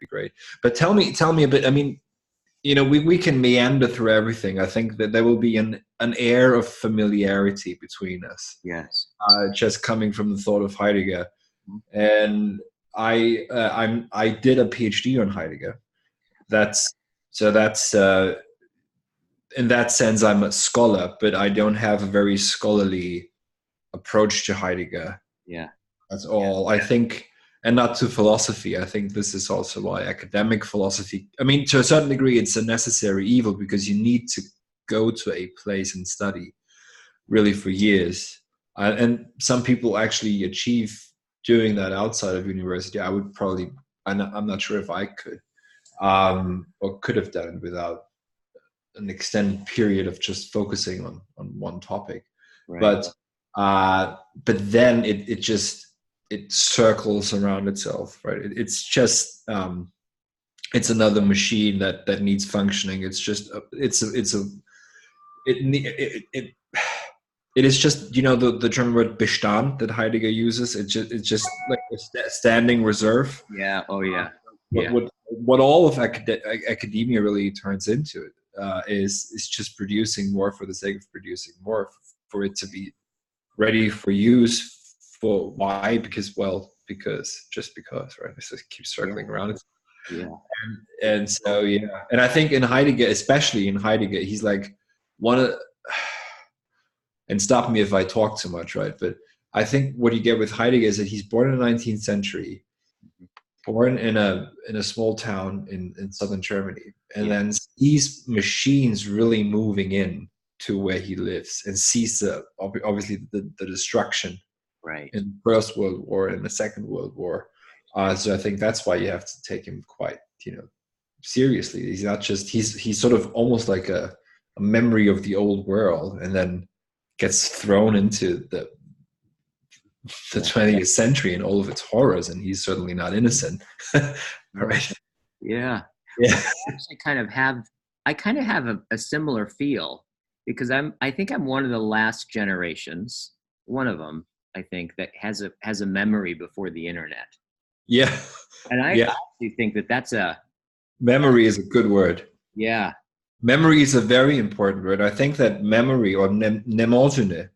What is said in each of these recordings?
be great. But tell me a bit. I mean, we can meander through everything. I think that there will be an air of familiarity between us. Yes. Just coming from the thought of Heidegger, Mm-hmm. and I did a PhD on Heidegger. That's in that sense I'm a scholar, but I don't have a very scholarly approach to Heidegger. Yeah. That's all. I think, and not to philosophy. I think this is also why academic philosophy, I mean, to a certain degree, it's a necessary evil because you need to go to a place and study really for years. And some people actually achieve doing that outside of university. I would probably, I'm not sure if I could, or could have done it without an extended period of just focusing on one topic. Right. But then it circles around itself, right? It's just it's another machine that needs functioning. It's just it is just, the German word Bestand that Heidegger uses. It's just like a standing reserve. Yeah. Oh yeah. What all of academia really turns into is just producing more for the sake of producing more, for it to be ready for use. For why? Because just because, right? It just keeps circling around it. Yeah. And so and I think in Heidegger, especially in Heidegger, he's like one of, and stop me if I talk too much, right? But I think what you get with Heidegger is that he's born in the 19th century, born in a small town in southern Germany, and then sees machines really moving in to where he lives, and sees obviously the destruction, right, in the First World War and the Second World War. So I think that's why you have to take him quite seriously. He's not just he's sort of almost like a memory of the old world, and then gets thrown into the 20th century and all of its horrors, and he's certainly not innocent. Right? Yeah. Yeah. Well, I kind of have a similar feel, because I think I'm one of the last generations, one of them, I think, that has a memory before the internet. Yeah. And I actually think that's a memory is a good word. Yeah. Memory is a very important word. I think that memory, or mnemosine,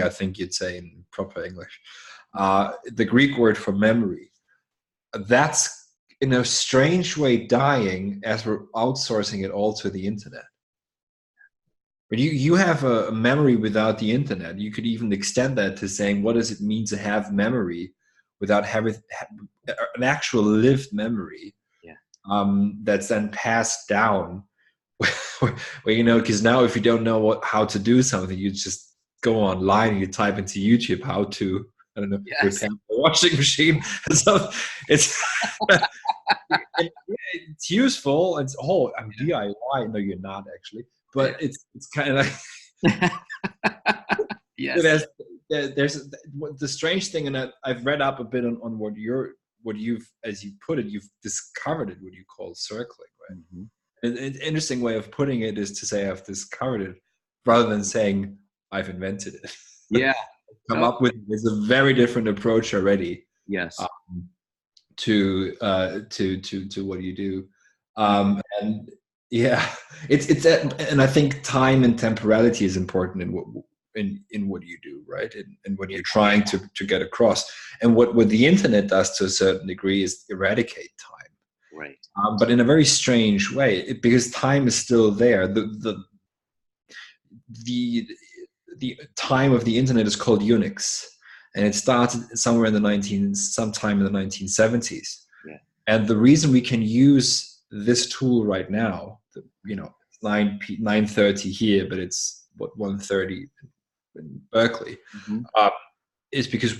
I think you'd say in proper English, the Greek word for memory, that's in a strange way dying as we're outsourcing it all to the internet. But you have a memory without the internet. You could even extend that to saying, what does it mean to have memory without having an actual lived memory? That's then passed down. Well, because now if you don't know how to do something, you just go online and you type into YouTube how to, I don't know, repair a washing machine. So it's it's useful. It's I'm DIY. No, you're not actually, but it's kind of like yes. There's the strange thing, and I've read up a bit on what you've, as you put it, you've discovered it, what you call circling, right? Mm-hmm. An interesting way of putting it is to say I've discovered it, rather than saying I've invented it. Yeah. Come up with is a very different approach already. Yes. To what you do, and it's and I think time and temporality is important in what you do, right? And what you're trying to get across. And what the internet does to a certain degree is eradicate time. Right. But in a very strange way, because time is still there. The time of the internet is called Unix, and it started somewhere in sometime in the 1970s. Yeah. And the reason we can use this tool right now, 9:30 here, but it's 1:30 in Berkeley, is because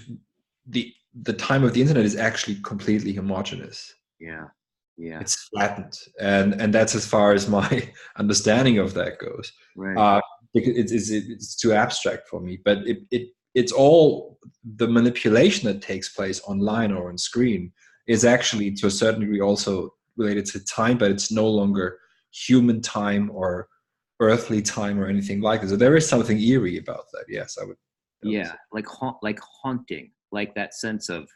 the time of the internet is actually completely homogeneous. Yeah. Yeah. It's flattened, and that's as far as my understanding of that goes. Right. Because it's too abstract for me, but it's all the manipulation that takes place online or on screen is actually to a certain degree also related to time, but it's no longer human time or earthly time or anything like that. So there is something eerie about that. Yes, I would. Yeah, like haunting, like that sense of.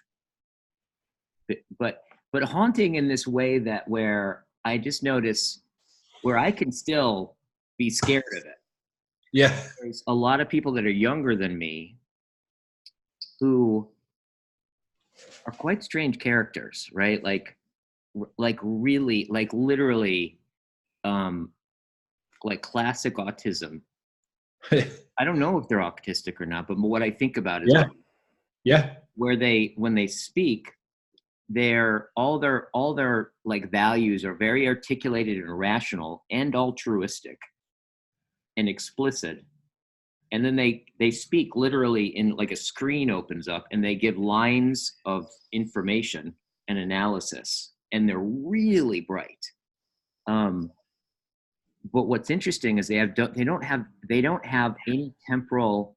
But but haunting in this way that where I just notice where I can still be scared of it. Yeah. There's a lot of people that are younger than me who are quite strange characters, right? Like really, like literally, like classic autism. I don't know if they're autistic or not, but what I think about is Yeah. where when they speak, all their like values are very articulated and rational and altruistic and explicit. And then they speak literally in like a screen opens up and they give lines of information and analysis, and they're really bright. But what's interesting is they don't have any temporal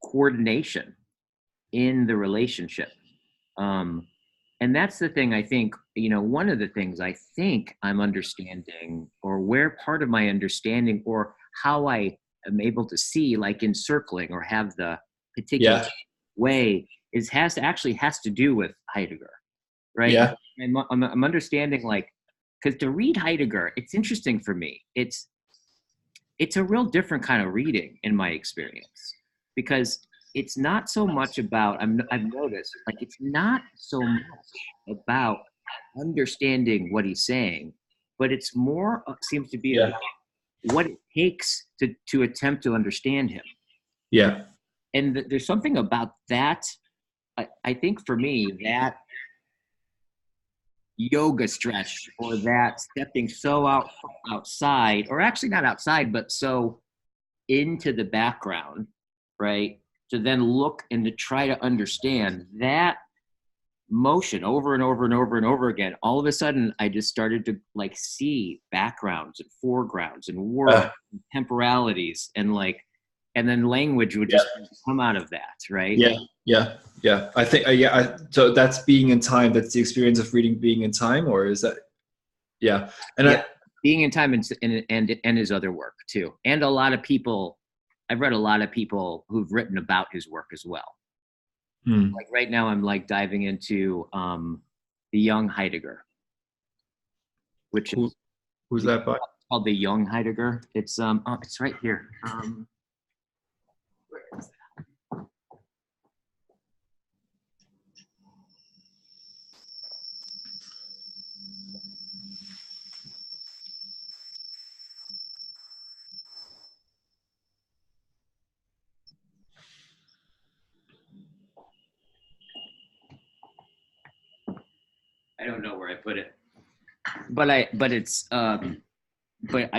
coordination in the relationship. And that's the thing I think, one of the things I think I'm understanding, or where part of my understanding, or how I am able to see, like encircling or have the particular way, has to do with Heidegger, right? Yeah. I'm understanding, like, because to read Heidegger, it's interesting for me. It's a real different kind of reading in my experience, because it's not so much about, I've noticed, like, it's not so much about understanding what he's saying, but it's more, seems to be about what it takes to attempt to understand him. Yeah. And there's something about that, I think for me, that yoga stretch, or that stepping so outside, or actually not outside, but so into the background, right? To then look and to try to understand that motion over and over and over and over again. All of a sudden, I just started to like see backgrounds and foregrounds and worlds and temporalities, and then language would just come out of that, right? Yeah. I think, so that's being in time. That's the experience of reading being in time, or is that? Yeah. And being in time and his other work too. And a lot of people, I've read a lot of people who've written about his work as well. Like right now, I'm like diving into the Young Heidegger, which is who's that by? Called the Young Heidegger. It's it's right here. Where is that? I don't know where I put it, but I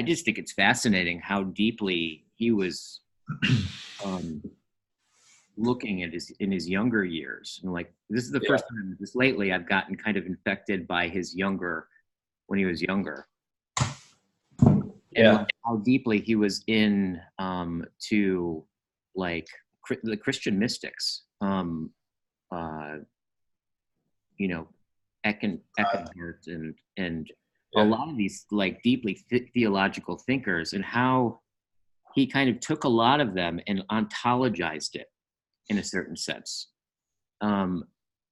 just think it's fascinating how deeply he was looking at in his younger years. And like, this is the first time just lately I've gotten kind of infected by when he was younger. And like how deeply he was in to like the Christian mystics, Eckhart and a lot of these like deeply theological thinkers, and how he kind of took a lot of them and ontologized it in a certain sense. And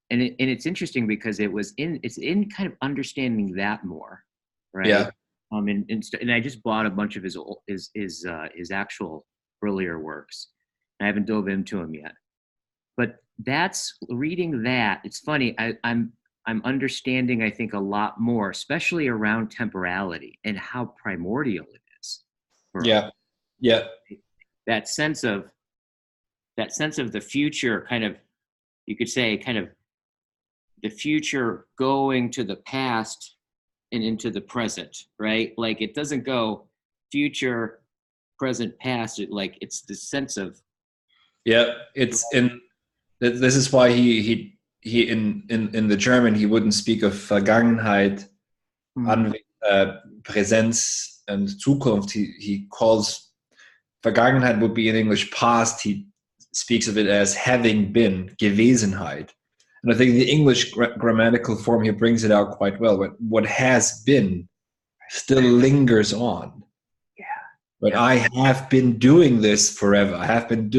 it's interesting because it's in kind of understanding that more, right? Yeah. And I just bought a bunch of his actual earlier works. I haven't dove into them yet, but that's reading that. It's funny. I'm understanding, I think, a lot more, especially around temporality and how primordial it is. That sense of the future, kind of, you could say, kind of the future going to the past and into the present, right? Like it doesn't go future, present, past. It's the sense of. It's in. This is why he in the German he wouldn't speak of Vergangenheit, Präsenz, and Zukunft. He calls Vergangenheit would be in English past. He speaks of it as having been, Gewesenheit. And I think the English grammatical form here brings it out quite well. But what has been still lingers on. But I have been doing this forever. I've been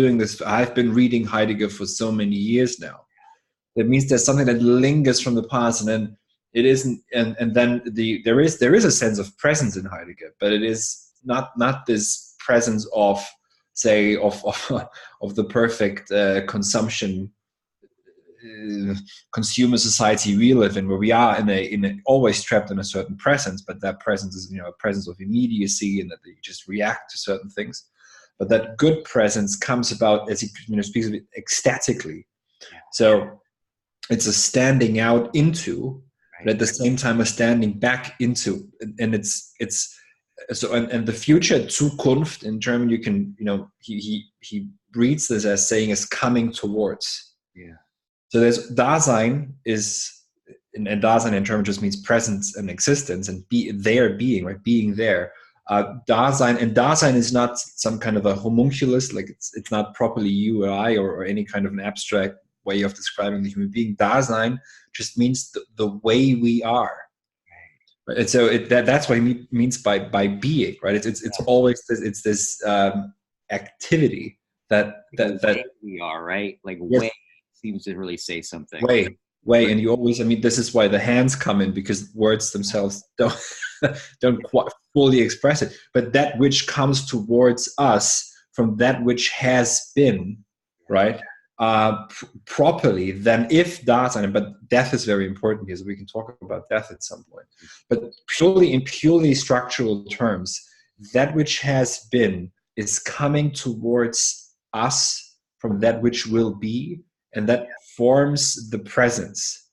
reading Heidegger for so many years now. That means there's something that lingers from the past, and then it isn't, and then there is a sense of presence in Heidegger, but it is not this presence of, say, of of the perfect consumption consumer society we live in, where we are in a always trapped in a certain presence, but that presence is, a presence of immediacy, and that you just react to certain things. But that good presence comes about, as he speaks of it, ecstatically. So it's a standing out into, but at the same time a standing back into, and it's so, and the future, Zukunft in German, you can, he reads this as saying is coming towards. Yeah. So there's Dasein is, and Dasein in German just means presence and existence, and being, right? Being there. Dasein, and Dasein is not some kind of a homunculus, like it's not properly you or I, or any kind of an abstract way of describing the human being. Dasein just means the way we are. Right? And so that's what he means by being, right? It's always this activity that we are, right? Like yes. Way seems to really say something. Way, and you always, this is why the hands come in, because words themselves don't quite fully express it, but that which comes towards us from that which has been, right? Properly, then if Dasein, but death is very important here, so we can talk about death at some point. But in purely structural terms, that which has been is coming towards us from that which will be, and that forms the presence.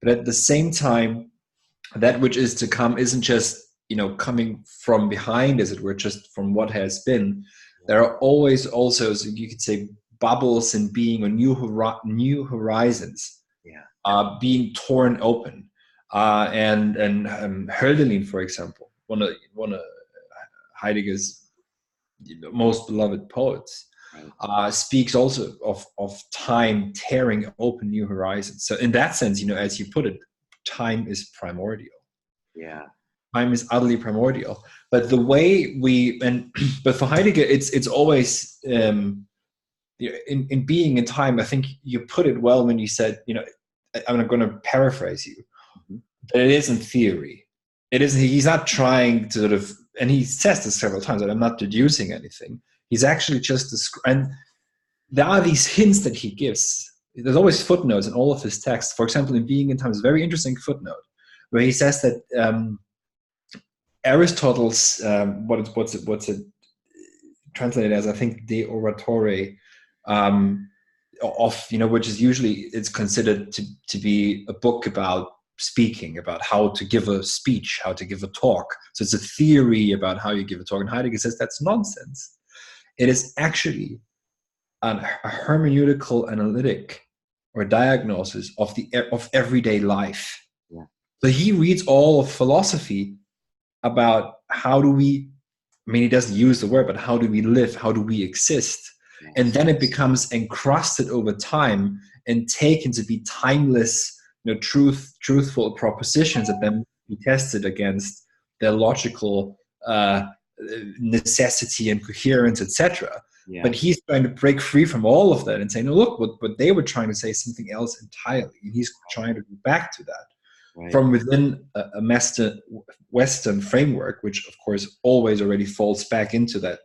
But at the same time, that which is to come isn't just, coming from behind, as it were, just from what has been. There are always also, so you could say, bubbles in being, or new horizons being torn open. And Hölderlin, for example, one of Heidegger's most beloved poets, speaks also of time tearing open new horizons. So in that sense, as you put it, time is primordial. Yeah. Time is utterly primordial. But the way but for Heidegger, it's always, in being in time, I think you put it well when you said, I'm going to paraphrase you, but it isn't theory. It isn't, he's not trying to sort of, and he says this several times, that I'm not deducing anything. He's actually just, and there are these hints that he gives. There's always footnotes in all of his texts. For example, in Being in Time, is a very interesting footnote where he says that Aristotle's, what's it translated as, I think, De Oratore, which is usually, it's considered to be a book about speaking, about how to give a speech, how to give a talk. So it's a theory about how you give a talk. And Heidegger says that's nonsense. It is actually a hermeneutical analytic or diagnosis of everyday life. Yeah. So he reads all of philosophy about how do we, he doesn't use the word, but how do we live? How do we exist? Yes. And then it becomes encrusted over time and taken to be timeless, truthful propositions that then be tested against their logical necessity and coherence, etc. Yeah. But he's trying to break free from all of that and say, no, look, what they were trying to say is something else entirely. And he's trying to go back to that from within a Western framework, which, of course, always already falls back into that,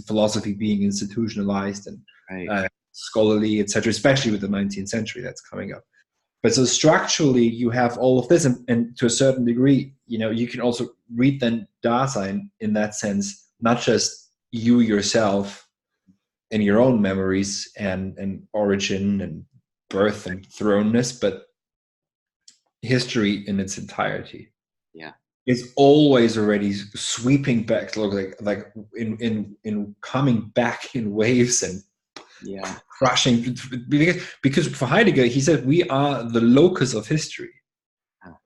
philosophy being institutionalized and scholarly, etc., especially with the 19th century that's coming up. But so structurally, you have all of this, and to a certain degree, you can also read then Dasein in that sense, not just you yourself and your own memories and origin and birth and thrownness, but history in its entirety. Yeah, is always already sweeping back, like in coming back in waves and crushing, because for Heidegger, he said we are the locus of history.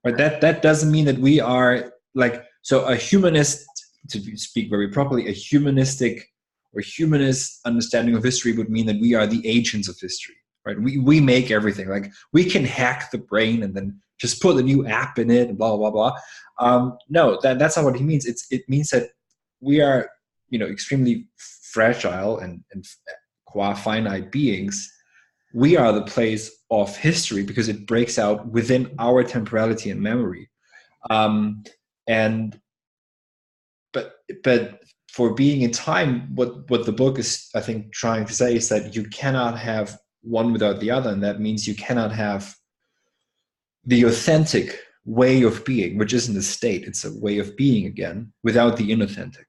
Right? That doesn't mean that we are so a humanist, to speak very properly, a humanistic or humanist understanding of history would mean that we are the agents of history. Right? We make everything. Like, we can hack the brain and then just put a new app in it and blah blah blah. No, that's not what he means. It means that we are extremely fragile and qua finite beings we are the place of history because it breaks out within our temporality and memory. And but for being in time, what the book is, I think, trying to say is that you cannot have one without the other, and that means you cannot have the authentic way of being, which isn't a state, it's a way of being again, without the inauthentic.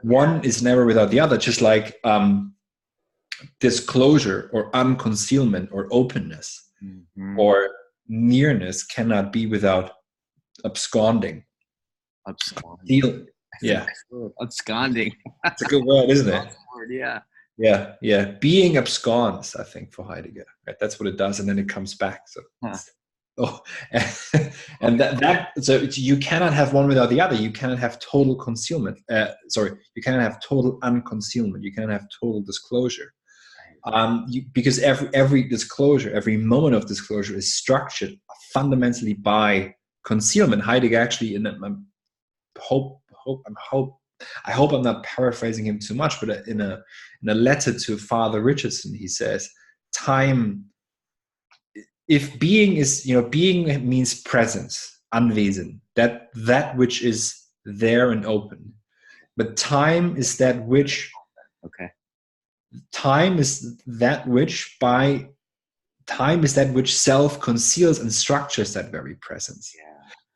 One is never without the other, just like disclosure or unconcealment or openness or nearness cannot be without absconding. Yeah. Absconding. It's a good word, isn't it? Word, yeah. Yeah. Being absconds, I think, for Heidegger. Right? That's what it does, and then it comes back. So and so you cannot have one without the other. You cannot have total concealment. You cannot have total unconcealment. You cannot have total disclosure. Because every disclosure, every moment of disclosure is structured fundamentally by concealment. Heidegger actually, I hope I'm not paraphrasing him too much, but in a letter to Father Richardson, he says, time, if being is, being means presence, Anwesen, that which is there and open. But time is that which, time is that which self-conceals and structures that very presence.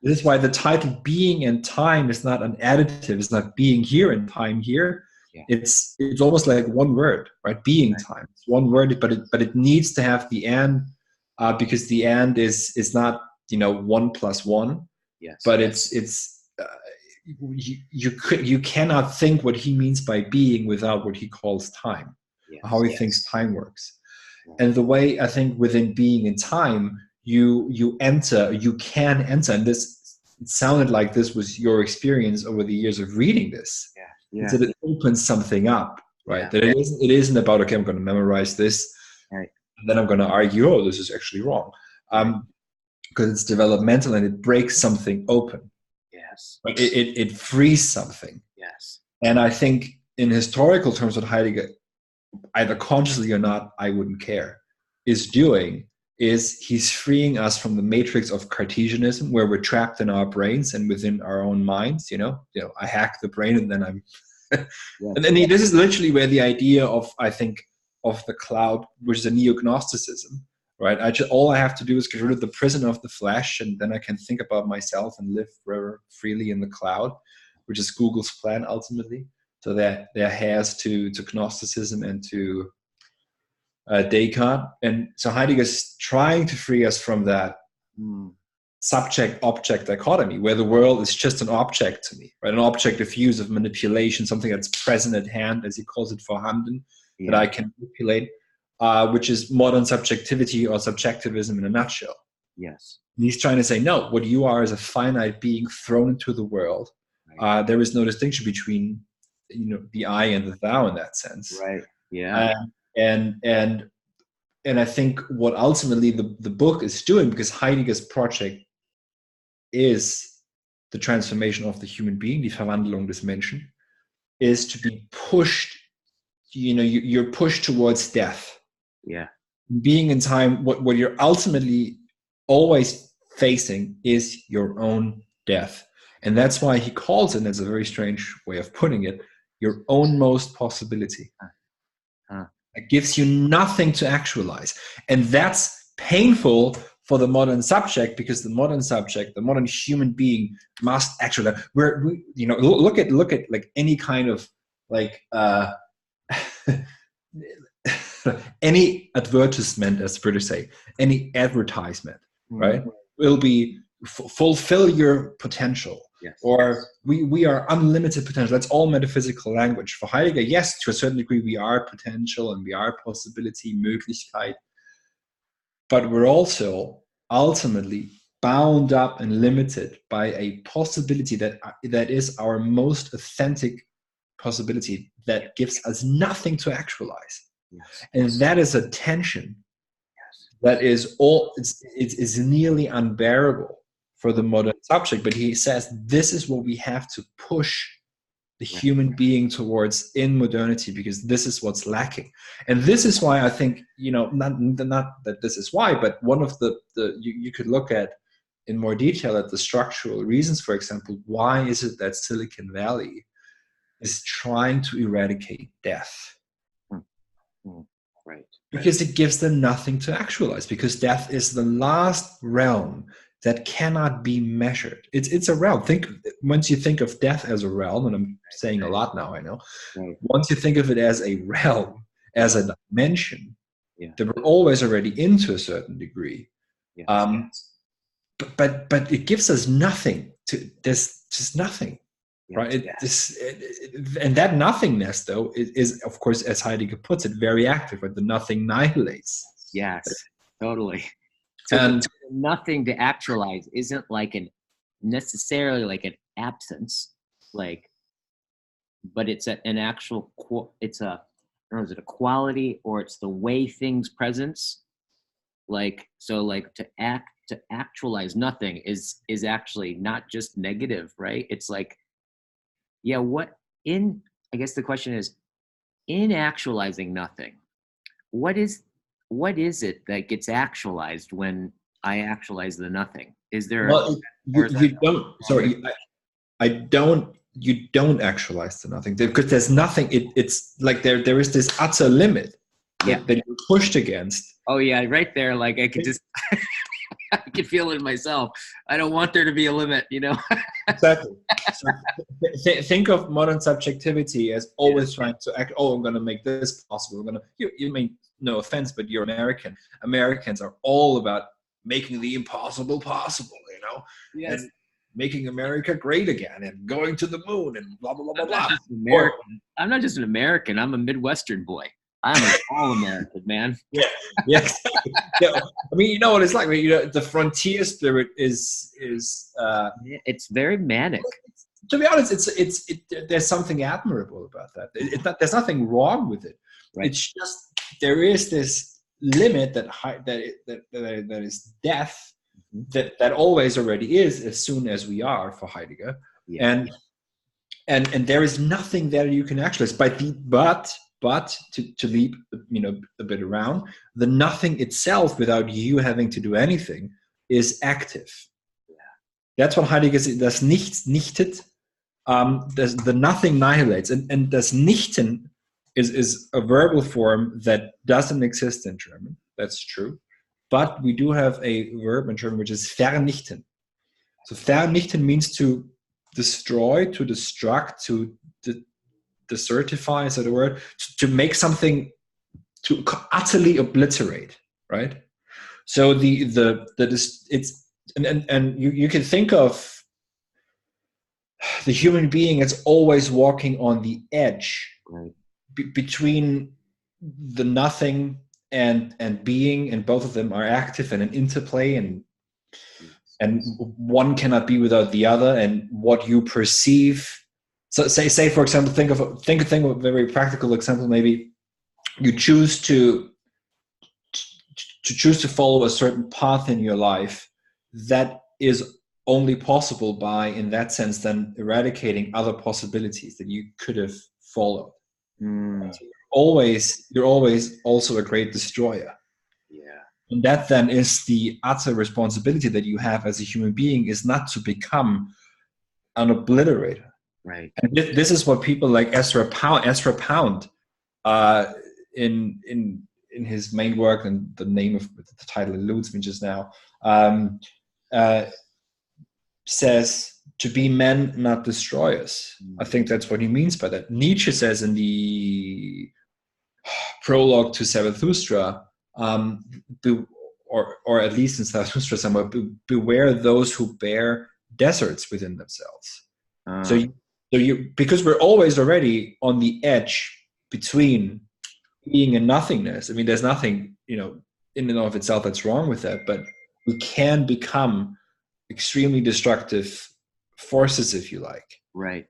This is why the title "Being and Time" is not an additive. It's not being here and time here. It's almost like one word, right? Being time. It's one word, but it needs to have the and, because the and is not 1 + 1. But you cannot think what he means by being without what he calls time. How he thinks time works. And the way, I think, within being and time, you can enter, and it sounded like this was your experience over the years of reading this. So that it opens something up, right? That it isn't about, okay, I'm going to memorize this, and then I'm going to argue, oh, this is actually wrong, because it's developmental and it breaks something open. It frees something. And I think in historical terms, what Heidegger, either consciously or not, I wouldn't care, is doing is he's freeing us from the matrix of Cartesianism, where we're trapped in our brains and within our own minds. I hack the brain and then I'm and then this is literally where the idea of, I think, of the cloud, which is a neo-Gnosticism, right? All I have to do is get rid of the prison of the flesh, and then I can think about myself and live forever freely in the cloud, which is Google's plan ultimately. So there has to Gnosticism and to Descartes. And so Heidegger's trying to free us from that subject-object dichotomy, where the world is just an object to me, right? An object of use, of manipulation, something that's present at hand, as he calls it, vorhanden, that I can manipulate, which is modern subjectivity or subjectivism in a nutshell. And he's trying to say, no, what you are is a finite being thrown into the world. There is no distinction between the I and the thou in that sense. And I think what ultimately the book is doing, because Heidegger's project is the transformation of the human being, die Verwandlung des Menschen, is to be pushed, you're pushed towards death. Being in time, what you're ultimately always facing is your own death. And that's why he calls it, and it's a very strange way of putting it, your own most possibility. It gives you nothing to actualize. And that's painful for the modern subject, because the modern subject, the modern human being, must actualize. Look at like any kind of like any advertisement, as British say, any advertisement, right? Will be fulfill your potential. Or we are unlimited potential. That's all metaphysical language. For Heidegger, yes, to a certain degree, we are potential and we are possibility, Möglichkeit. But we're also ultimately bound up and limited by a possibility that is our most authentic possibility, that gives us nothing to actualize. And that is a tension that is it's nearly unbearable for the modern subject. But he says this is what we have to push the human being towards in modernity, because this is what's lacking. And this is why I think, not that this is why, but one of the you could look at in more detail at the structural reasons. For example, why is it that Silicon Valley is trying to eradicate death? Right. Because it gives them nothing to actualize, because death is the last realm that cannot be measured. It's a realm. Once you think of death as a realm, and I'm saying a lot now, I know. Right. Once you think of it as a realm, as a dimension, Yeah. that we're always already into a certain degree. Yes. But it gives us nothing. There's just nothing. Yes. Right. And that nothingness, though, is of course, as Heidegger puts it, very active. Right? The nothing nihilates. Yes, totally. So And nothing to actualize isn't like necessarily like an absence, but it's an actual. It's a, I don't know, is it a quality, or it's the way things presence? To actualize nothing is actually not just negative, right? It's like, yeah, I guess the question is, in actualizing nothing, what is it that gets actualized when I actualize the nothing? Is there? Well, you don't. Sorry, you don't actualize the nothing, because there's nothing. It's like there is this utter limit that you're pushed against. Oh yeah, right there. Like I could just, I could feel it myself. I don't want there to be a limit, Exactly. So think of modern subjectivity as always trying to act. Oh, I'm going to make this possible. You mean, no offense, but you're American. Americans are all about making the impossible possible. Yes. And making America great again, and going to the moon, and blah blah blah blah blah. I'm not just an American. I'm a Midwestern boy. I'm an all-American man. Yeah. Exactly. Yeah. I mean, you know what it's like. The frontier spirit is. It's very manic. To be honest, there's something admirable about that. There's nothing wrong with it. Right. It's just there is this limit that is death. That always already is, as soon as we are, for Heidegger, and there is nothing that you can actualize. But to leap a bit around, the nothing itself, without you having to do anything, is active. Yeah. That's what Heidegger says. Das Nichts nichtet. The nothing annihilates, and das Nichten is a verbal form that doesn't exist in German. That's true. But we do have a verb in German which is vernichten. So vernichten means to destroy, to destruct, to desertify, is that a word? To make something, to utterly obliterate, right? So you can think of the human being as always walking on the edge, right, between the nothing and being, and both of them are active and an interplay, and one cannot be without the other. And what you perceive, so say for example, think of a very practical example. Maybe you choose to follow a certain path in your life that is only possible by, in that sense, then eradicating other possibilities that you could have followed. You're always also a great destroyer. Yeah. And that then is the utter responsibility that you have as a human being, is not to become an obliterator. Right. And this is what people like Ezra Pound, in his main work, and the name of the title eludes me just now, says, to be men, not destroyers. I think that's what he means by that. Nietzsche says in the prologue to Zarathustra, or at least in Zarathustra somewhere, beware those who bear deserts within themselves. So because we're always already on the edge between being and nothingness. I mean, there's nothing, in and of itself that's wrong with that, but we can become extremely destructive forces, if you like. Right.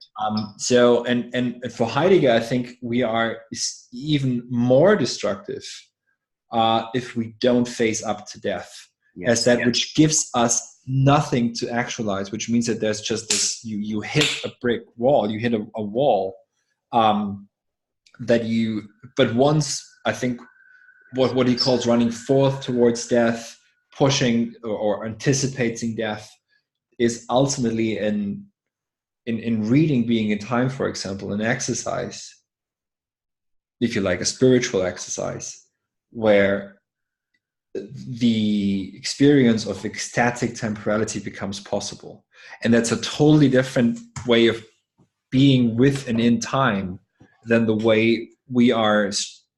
So, and for Heidegger, I think we are even more destructive if we don't face up to death. as that which gives us nothing to actualize, which means that there's just this, you hit a brick wall, you hit a wall, but once, I think, what he calls running forth towards death, pushing or anticipating death, is ultimately in reading being in time, for example, an exercise, if you like, a spiritual exercise, where the experience of ecstatic temporality becomes possible. And that's a totally different way of being with and in time than the way we are,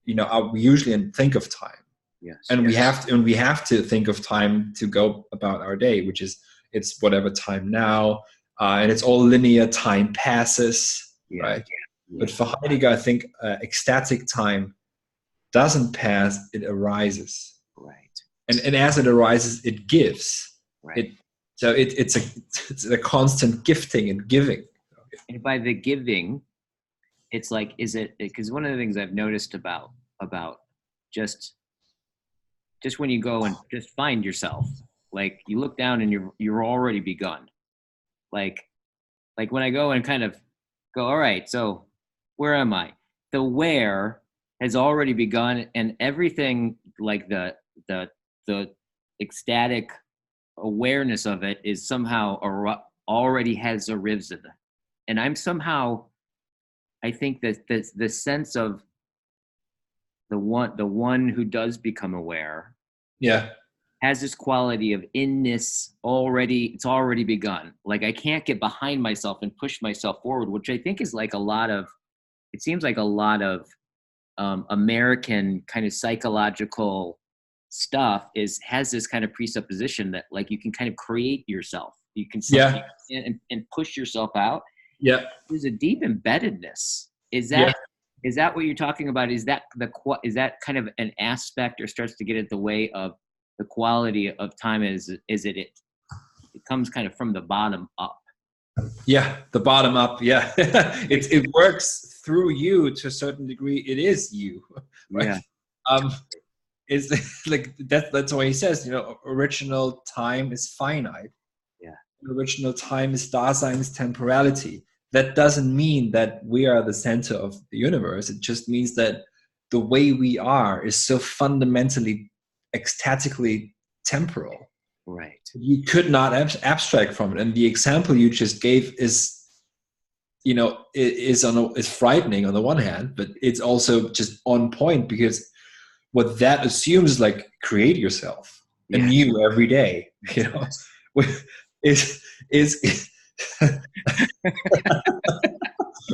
we usually think of time. Yes. And we have to think of time to go about our day, which is, it's whatever time now, and it's all linear. Time passes, right? Yeah. But for Heidegger, I think ecstatic time doesn't pass; it arises. Right. And as it arises, it gives. Right. It's a constant gifting and giving. And by the giving, it's like, is it, because one of the things I've noticed about just when you go and just find yourself, like you look down and you're already begun. Like when I go and kind of go, all right, so where am I? The where has already begun, and everything, like the ecstatic awareness of it is somehow already has arisen. And I'm somehow, I think that the sense of the one who does become aware, has this quality of inness already. It's already begun. Like I can't get behind myself and push myself forward, which I think is like it seems like a lot of American kind of psychological stuff has this kind of presupposition that like you can kind of create yourself. You can and push yourself out. Yeah. There's a deep embeddedness. Is that what you're talking about? Is that kind of an aspect, or starts to get at the way of the quality of time? It comes kind of from the bottom up? Yeah, the bottom up. Yeah, it works through you to a certain degree. It is you, right? Yeah. Is like that's why he says, original time is finite. Yeah. Original time is Dasein's temporality. That doesn't mean that we are the center of the universe. It just means that the way we are is so fundamentally, ecstatically temporal. Right. You could not abstract from it. And the example you just gave is, is frightening on the one hand, but it's also just on point, because what that assumes is like, create yourself anew every day. Is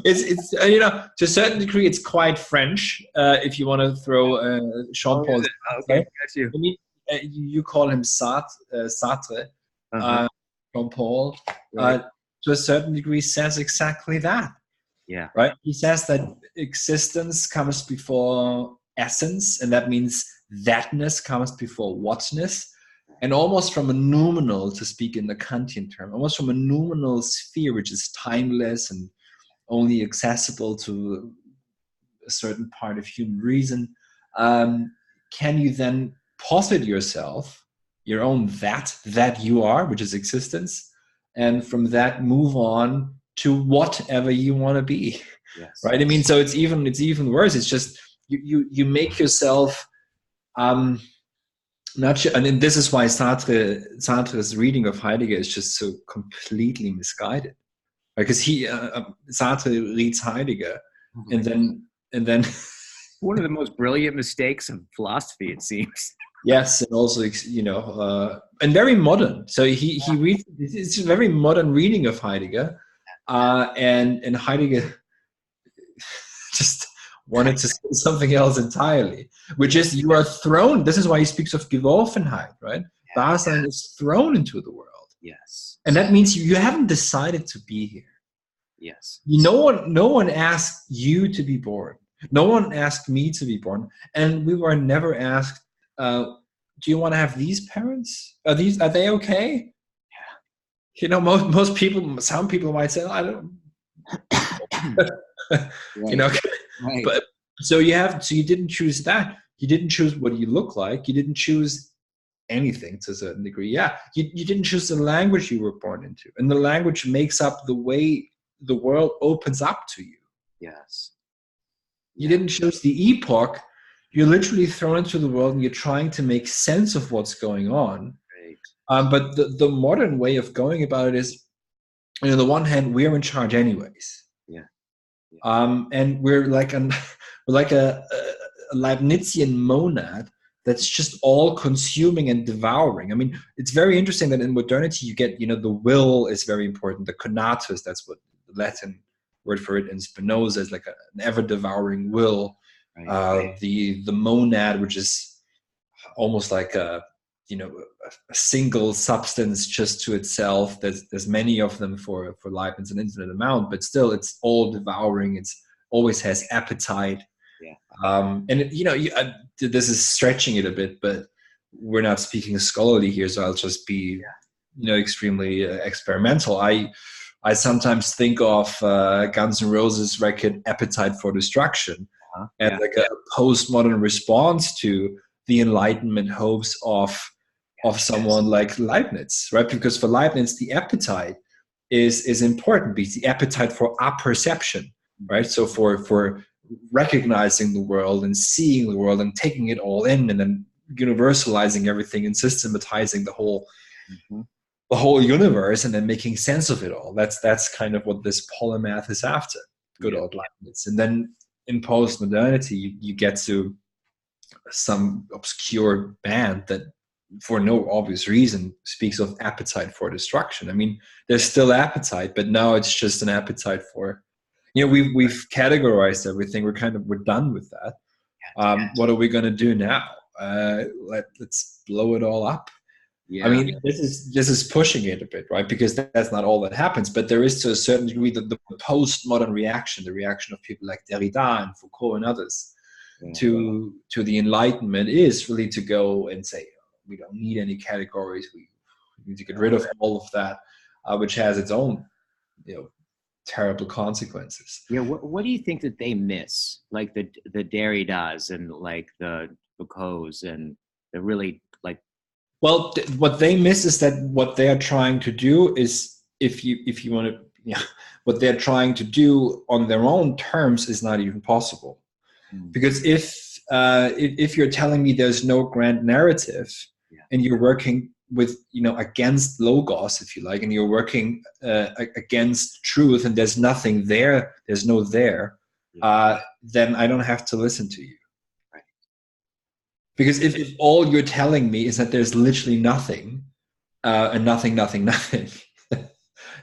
it's to a certain degree it's quite French, if you want to throw Jean Paul. Okay, got you. I mean, you call him Sartre, Jean Paul, right. To a certain degree says exactly that. Yeah. Right. He says that existence comes before essence, and that means thatness comes before whatness. And almost from a noumenal, to speak in the Kantian term, almost from a noumenal sphere, which is timeless and only accessible to a certain part of human reason, can you then posit yourself, your own that you are, which is existence, and from that move on to whatever you want to be. Yes. Right? I mean, so it's even worse. It's just you make yourself not sure, and this is why Sartre's reading of Heidegger is just so completely misguided, because Sartre reads Heidegger, and then one of the most brilliant mistakes of philosophy, it seems. Yes, and also and very modern. So he reads. It's a very modern reading of Heidegger, and Heidegger just wanted to say something else entirely, which is you are thrown. This is why he speaks of Geworfenheit, right? Dasein is thrown into the world. Yes. And that means you haven't decided to be here. Yes. No one asked you to be born. No one asked me to be born. And we were never asked, do you want to have these parents? Are they okay? Yeah. Most people, some people might say, I don't right. Right. But so you didn't choose that. You didn't choose what you look like. You didn't choose anything to a certain degree. Yeah, you didn't choose the language you were born into, and the language makes up the way the world opens up to you. Yes. You didn't choose the epoch. You're literally thrown into the world and you're trying to make sense of what's going on. Right. But the modern way of going about it is, on the one hand, we're in charge anyways. Yeah. And we're like we're like a Leibnizian monad that's just all consuming and devouring. I mean, it's very interesting that in modernity you get, the will is very important. The conatus, that's what the Latin word for it in Spinoza is, like an ever-devouring will. Right. The monad, which is almost like a single substance just to itself. There's many of them for Leibniz, an infinite amount, but still it's all devouring. It's always has appetite. Yeah. And this is stretching it a bit, but we're not speaking scholarly here, so I'll just be extremely experimental. I sometimes think of Guns N' Roses record "Appetite for Destruction" as like a postmodern response to the Enlightenment hopes of someone like Leibniz, right? Because for Leibniz, the appetite is important, because the appetite for apperception, right? So for recognizing the world and seeing the world and taking it all in, and then universalizing everything and systematizing the whole universe, and then making sense of it all. That's kind of what this polymath is after. Good old Leibniz. And then in postmodernity, you get to some obscure band that, for no obvious reason, speaks of appetite for destruction. I mean, there's still appetite, but now it's just an appetite for, we've categorized everything. We're done with that. What are we going to do now? Let's blow it all up. Yeah. I mean, this is pushing it a bit, right? Because that's not all that happens, but there is, to a certain degree, the postmodern reaction, the reaction of people like Derrida and Foucault and others to the Enlightenment, is really to go and say, we don't need any categories. We need to get rid of all of that, which has its own, terrible consequences. Yeah. What do you think that they miss? Like the Derridas and like the Foucaults and the really like. Well, what they miss is that what they are trying to do is, if you want to, what they're trying to do on their own terms is not even possible. Because if you're telling me there's no grand narrative, and you're working with, against logos, if you like, and you're working against truth, and there's nothing there, there's no there, then I don't have to listen to you. Right. Because if all you're telling me is that there's literally nothing, and nothing,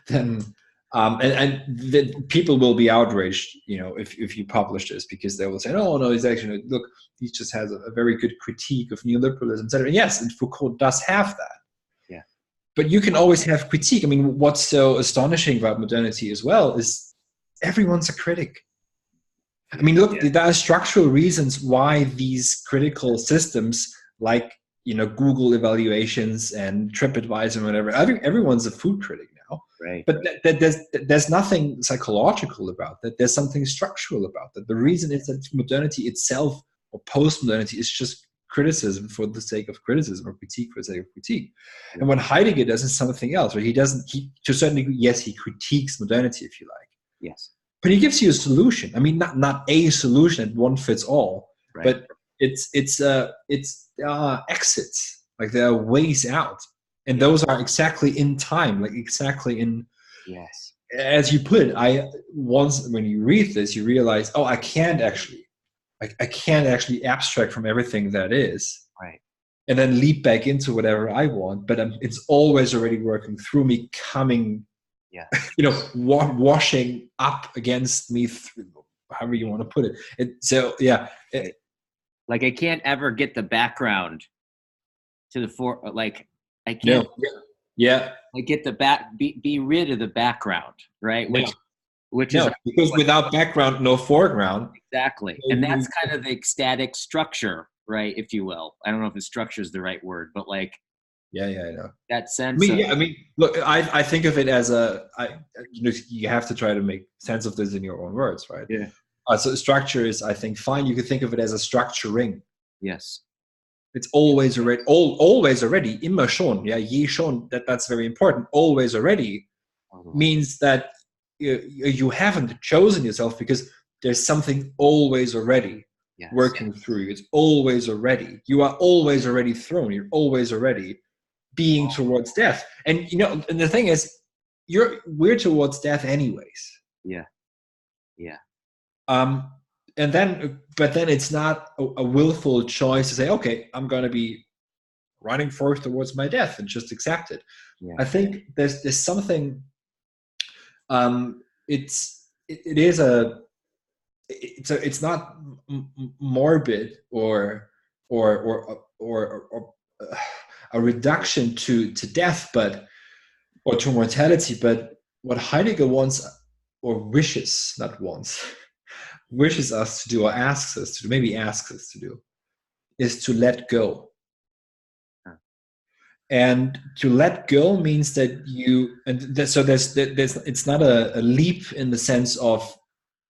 then the people will be outraged, if you publish this, because they will say, no, he's actually, look, he just has a very good critique of neoliberalism, etc. Yes, and Foucault does have that. Yeah. But you can always have critique. I mean, what's so astonishing about modernity as well is everyone's a critic. I mean, look, there are structural reasons why these critical systems, like, Google evaluations and TripAdvisor and whatever, everyone's a food critic now. Right. But there's nothing psychological about that. There's something structural about that. The reason is that modernity itself, or postmodernity, is just criticism for the sake of criticism, or critique for the sake of critique. And what Heidegger does is something else, right? He to a certain degree, yes, he critiques modernity, if you like. Yes. But he gives you a solution. I mean, not a solution that one fits all, but it's exits. Like, there are ways out, and those are exactly in time, like exactly in. Yes. As you put it, when you read this, you realize, I can't actually abstract from everything that is, right, and then leap back into whatever I want. But it's always already working through me, coming. Yeah. Washing up against me, through, however you want to put it. Like, I can't ever get the background to the fore. Like, I can't. Yeah. I get the be rid of the background, right? Which is because without background, no foreground. Exactly, and that's kind of the ecstatic structure, right? If you will. I don't know if the structure is the right word, but like. Yeah, I know. That sense. I mean, look, I think of it as you have to try to make sense of this in your own words, right? Yeah. So structure is, I think, fine. You could think of it as a structuring. Yes. It's always already, always already, immer schon, yeah, je schon, that's very important. Always already means that you haven't chosen yourself, because there's something always already working through you. It's always already. You are always already thrown. You're always already being towards death. And, and the thing is, we're towards death anyways. Yeah. Yeah. But then it's not a willful choice to say, okay, I'm going to be running forth towards my death and just accept it. Yeah. I think there's something, it's not morbid or a reduction to death, or to mortality, but what Heidegger wants, or wishes, not wants, wishes us to do, or asks us to do, is to let go. And to let go means that it's not a leap in the sense of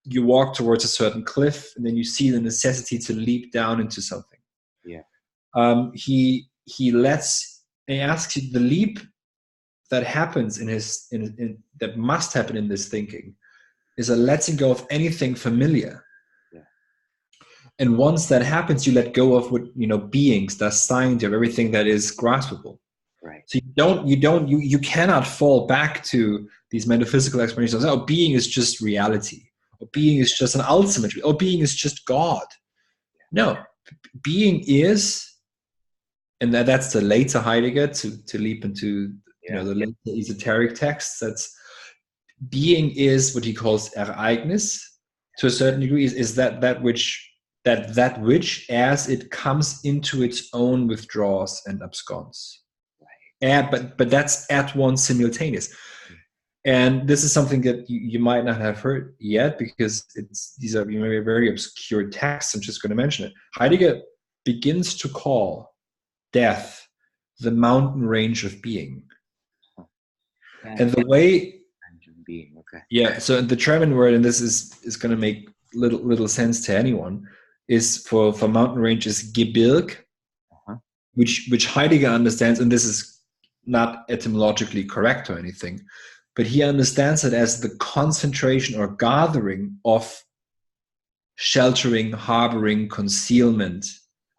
you walk towards a certain cliff and then you see the necessity to leap down into something. Yeah. He asks you, the leap that happens that must happen in this thinking is a letting go of anything familiar. Yeah. And once that happens, you let go of what, beings, das Sein, of everything that is graspable. Right. So you cannot fall back to these metaphysical explanations. Oh, being is just reality. Or being is just an ultimate. Or being is just God. No, being is, and that's the later Heidegger to leap into the later esoteric texts. That's being is what he calls Ereignis. To a certain degree, is that which as it comes into its own withdraws and absconds. But that's at once simultaneous. And this is something that you might not have heard yet, because these are very obscure texts. I'm just going to mention it. Heidegger begins to call death the mountain range of being. And the way being, okay. Yeah, so the German word, and this is going to make little sense to anyone, is for mountain range is Gebirg, which Heidegger understands, and this is not etymologically correct or anything, but he understands it as the concentration or gathering of sheltering, harboring, concealment.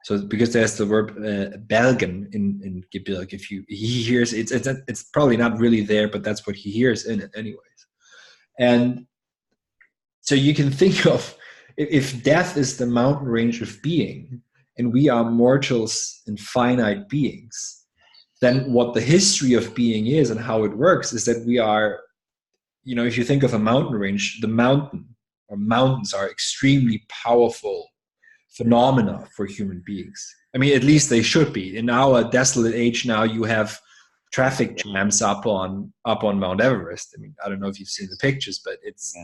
So because there's the verb bergen in Gebirg, he hears it's probably not really there, but that's what he hears in it anyways. And so you can think of, if death is the mountain range of being, and we are mortals and finite beings, then what the history of being is and how it works is that we are, if you think of a mountain range, the mountains are extremely powerful phenomena for human beings. I mean, at least they should be. In our desolate age now, you have traffic jams up on Mount Everest. I mean, I don't know if you've seen the pictures, but it's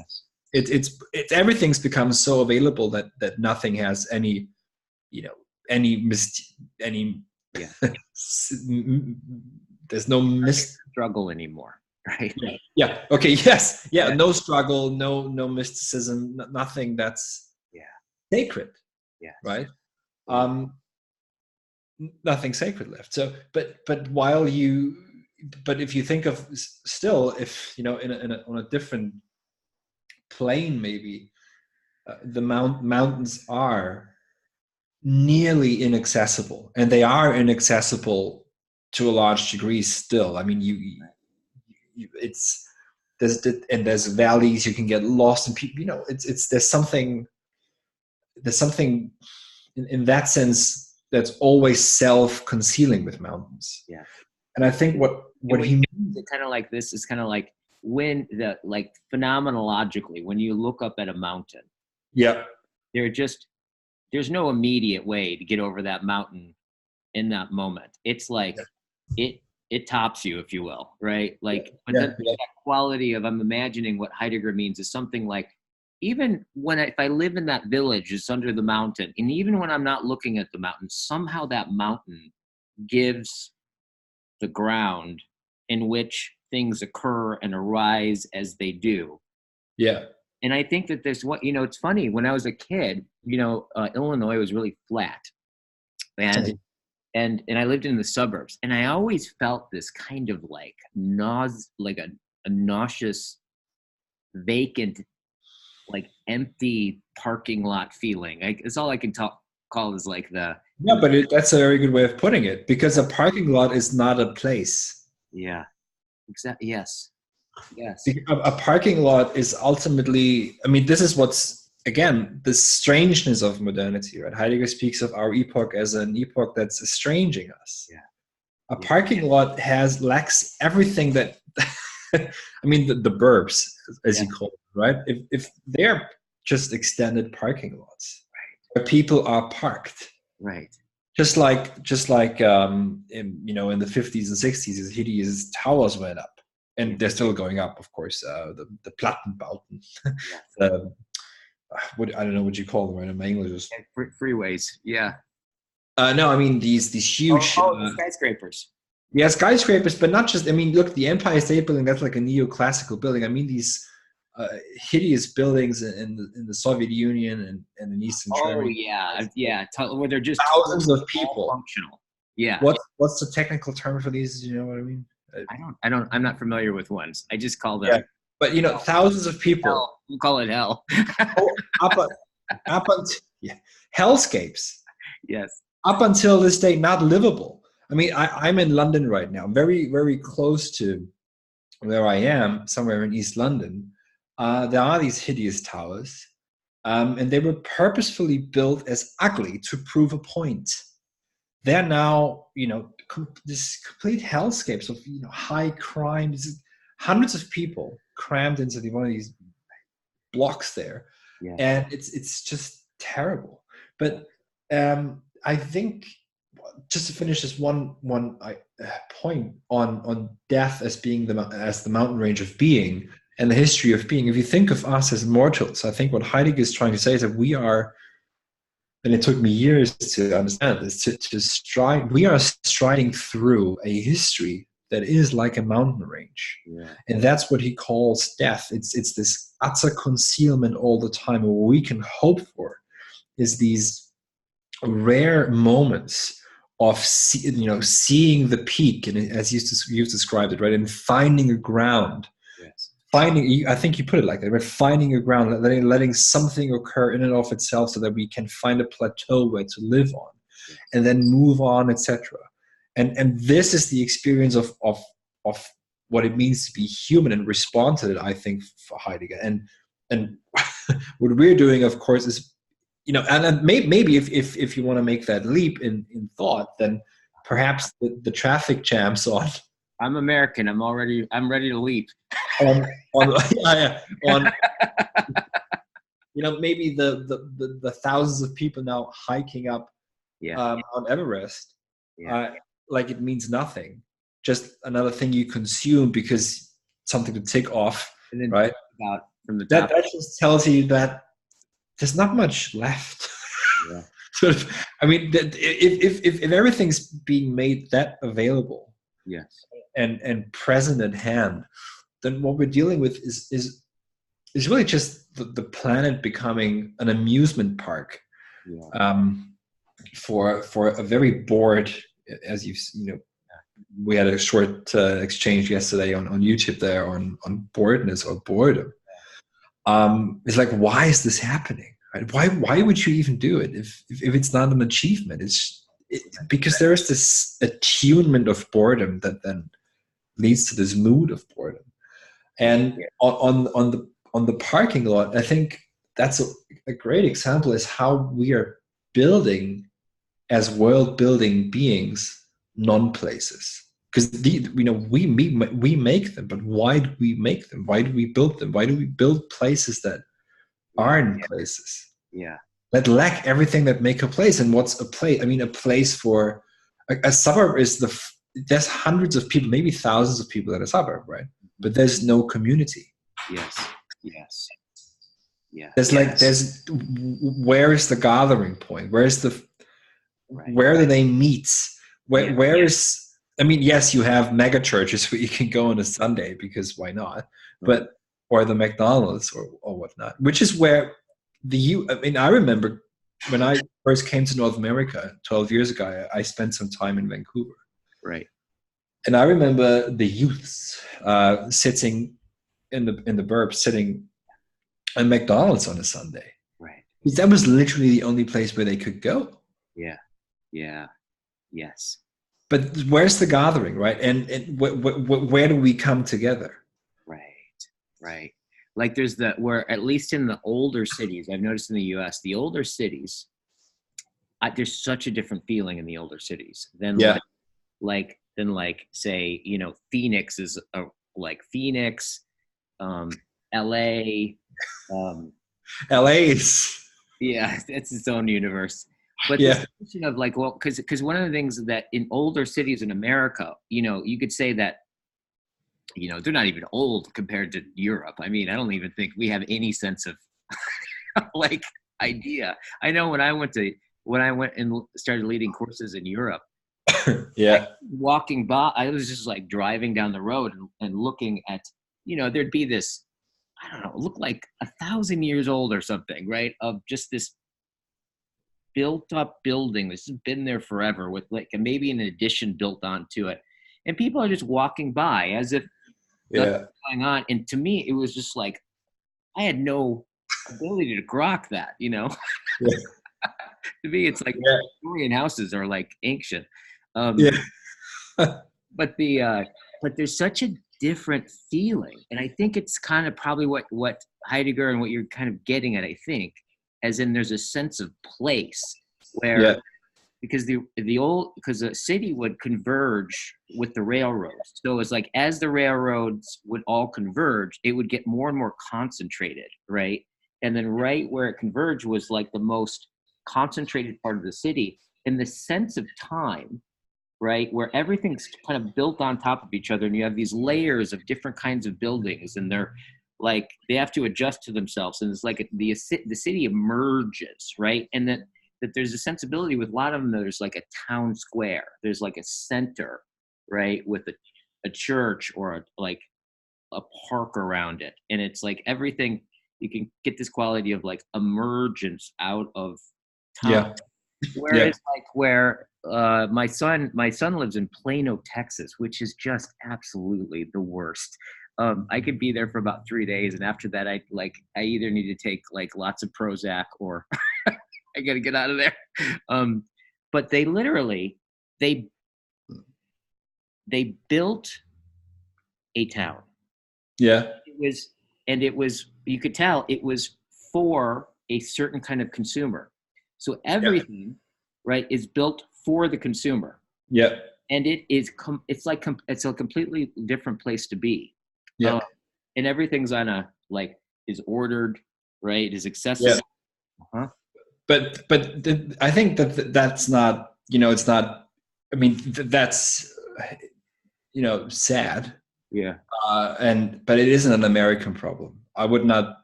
everything's become so available that nothing has any there's no struggle anymore, right? Yeah. Okay. Yes. Yeah. No struggle. No mysticism. Nothing that's sacred. Yeah. Right. Nothing sacred left. So, but if you think of still, if on a different plane, maybe the mountains are nearly inaccessible, and they are inaccessible to a large degree still. I mean, there's valleys you can get lost, and people, there's something in that sense that's always self-concealing with mountains. Yeah. And I think what he means, kind of like this is kind of like when phenomenologically, when you look up at a mountain, there's no immediate way to get over that mountain in that moment. It's like it tops you, if you will, right? Like, but then that quality of, I'm imagining what Heidegger means is something like, even if I live in that village, it's under the mountain, and even when I'm not looking at the mountain, somehow that mountain gives the ground in which things occur and arise as they do. Yeah. And I think that there's it's funny, when I was a kid, Illinois was really flat. And and I lived in the suburbs, and I always felt this kind of like a nauseous, vacant, like empty parking lot feeling. It's all I can call is like the Yeah, but that's a very good way of putting it, because a parking lot is not a place. yeah, exactly. Yes. A parking lot is ultimately, I mean, this is what's, again, the strangeness of modernity, right? Heidegger speaks of our epoch as an epoch that's estranging us. Yeah. A parking lot lacks everything that, I mean, the burbs, as you call it, right? If they're just extended parking lots, where people are parked. Right. Just like in the 50s and 60s, these hideous towers went up, and they're still going up, of course. The Plattenbauten, I don't know what you call them, right? In my English is freeways. Yeah. No, I mean these huge the skyscrapers. Yeah, skyscrapers, but not just. I mean, look, the Empire State Building, that's like a neoclassical building. I mean, these hideous buildings in the Soviet Union and in Eastern Germany. Where they're just thousands of people functional. Yeah. What's the technical term for these? Do you know what I mean? I'm not familiar with ones. I just call them. Yeah, but thousands of people. Hell. We'll call it hell. up until hellscapes. Yes. Up until this day, not livable. I mean, I'm in London right now, very, very close to where I am, somewhere in East London. There are these hideous towers, and they were purposefully built as ugly to prove a point. They're now, this complete hellscapes of high crime. Hundreds of people crammed into one of these blocks there, and it's just terrible. But I think, just to finish this one point on death as being as the mountain range of being and the history of being. If you think of us as mortals, I think what Heidegger is trying to say is that we are, and it took me years to understand this, we are striding through a history that is like a mountain range. Yeah. And that's what he calls death. It's this utter concealment all the time. And what we can hope for is these rare moments of seeing the peak, and as you've described it, right, and finding a ground. Yes. I think you put it like that, right? Finding a ground, letting something occur in and of itself, so that we can find a plateau where to live on, and then move on, etc. And this is the experience of what it means to be human, and respond to it, I think, for Heidegger. And what we're doing, of course, is, and maybe if you want to make that leap in thought, then perhaps the traffic jams on. I'm American. I'm ready to leap. Maybe the thousands of people now hiking up on Everest, like it means nothing, just another thing you consume because something to tick off, and then right? From the top. That just tells you that there's not much left. Yeah. I mean, if everything's being made that available, yes, and present at hand, then what we're dealing with is really just the planet becoming an amusement park, for a very bored, as we had a short exchange yesterday on YouTube there on boredness or boredom. It's like, why is this happening? Right? Why would you even do it if it's not an achievement? Because there is this attunement of boredom that then leads to this mood of boredom. And on the parking lot, I think that's a great example, is how we are building, as world building beings, non-places. Because we make them, but why do we make them? Why do we build them? Why do we build places that aren't places? Yeah. That lack everything that make a place. And what's a place? I mean, a place for a suburb is there's hundreds of people, maybe thousands of people in a suburb, right? But there's no community. Yes. Yeah. Where is the gathering point? Where do they meet? Where is? I mean, yes, you have mega churches where you can go on a Sunday, because why not? But or the McDonald's or whatnot, which is where I remember when I first came to North America 12 years ago, I spent some time in Vancouver. Right. And I remember the youths sitting in the burbs, sitting at McDonald's on a Sunday. Right. Because that was literally the only place where they could go. Yeah. Yeah. Yes. But where's the gathering, right? And where do we come together? Right. Right. Like there's where at least in the older cities, I've noticed in the US, the older cities, there's such a different feeling in the older cities than Yeah. than say, Phoenix is like Phoenix, LA, LA is, yeah, it's its own universe. But yeah, this question of like, well, because one of the things that in older cities in America, you could say that, they're not even old compared to Europe. I mean, I don't even think we have any sense of like idea. I know when I went and started leading courses in Europe, yeah, walking by, I was just like driving down the road and looking at, there'd be this, I don't know, it looked like 1,000 years old or something, right? Of just this built up building that's been there forever with like maybe an addition built onto it. And people are just walking by as if nothing's going on. And to me, it was just like, I had no ability to grok that, Yeah. To me, it's like Victorian houses are like ancient. Yeah. But there's such a different feeling. And I think it's kind of probably what Heidegger and what you're kind of getting at, I think, as in there's a sense of place where, because the city would converge with the railroads. So it's like, as the railroads would all converge, it would get more and more concentrated, right? And then right where it converged was like the most concentrated part of the city. In the sense of time, right, where everything's kind of built on top of each other, and you have these layers of different kinds of buildings, and they're like, they have to adjust to themselves, and it's like the city emerges, right? And that there's a sensibility with a lot of them. There's like a town square, there's like a center, right, with a church or like a park around it, and it's like everything, you can get this quality of like emergence out of time. Whereas like where my son lives in Plano, Texas, which is just absolutely the worst. I could be there for about 3 days, and after that, I either need to take like lots of Prozac or I got to get out of there. But they literally they built a town. Yeah. It was you could tell it was for a certain kind of consumer. So everything, right, is built for the consumer. Yeah. And it's a completely different place to be. Yeah. And everything's is ordered, right? Is accessible. Yeah. Uh-huh. But I think that's not, it's not, I mean, that's, sad. Yeah. But it isn't an American problem. I would not,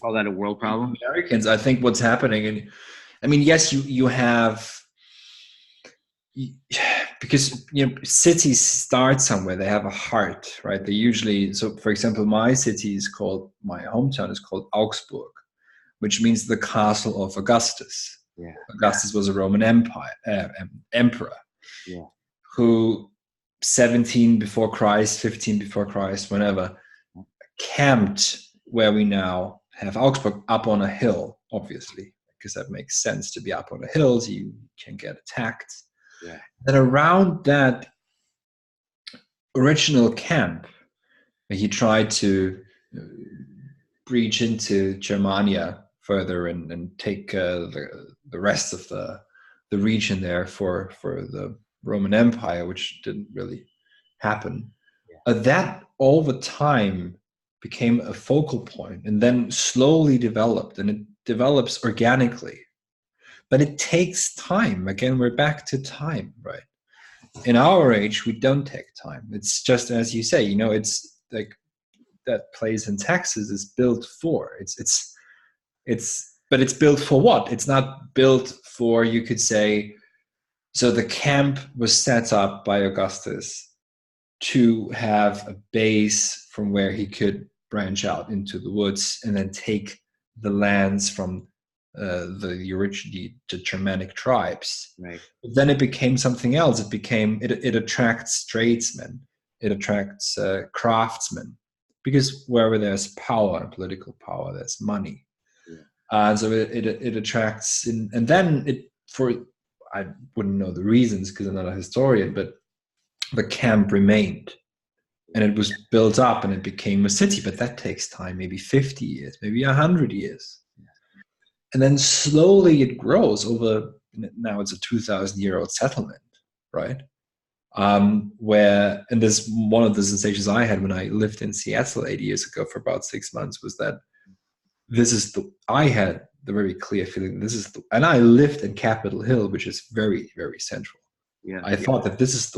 call that a world problem. Americans, I think what's happening, and I mean, yes, you have, because cities start somewhere, they have a heart, right? They usually, so for example, my hometown is called Augsburg, which means the castle of Augustus. Yeah. Augustus was a Roman emperor, who 17 before Christ, 15 before Christ, whenever, camped where we now have Augsburg, up on a hill, obviously, because that makes sense to be up on a hill, so you can get attacked. Yeah. And around that original camp, he tried to breach into Germania further and take the rest of the region there for the Roman Empire, which didn't really happen. That over time became a focal point and then slowly developed, and it develops organically. But it takes time. Again, we're back to time, right? In our age, we don't take time. It's just, as you say, it's like that place in Texas is built for. But it's built for what? It's not built for, you could say, so the camp was set up by Augustus to have a base from where he could branch out into the woods and then take the lands from the Germanic tribes. Right. But then it became something else. It attracts tradesmen, it attracts craftsmen, because wherever there's power and political power, there's money. Yeah. So it attracts, and then I wouldn't know the reasons because I'm not a historian, but the camp remained, and it was built up, and it became a city. But that takes time, maybe 50 years, maybe 100 years. And then slowly it grows over, now it's a 2,000-year-old settlement, right? And this, one of the sensations I had when I lived in Seattle 8 years ago for about 6 months was that I had the very clear feeling, and I lived in Capitol Hill, which is very, very central. Yeah. I thought that this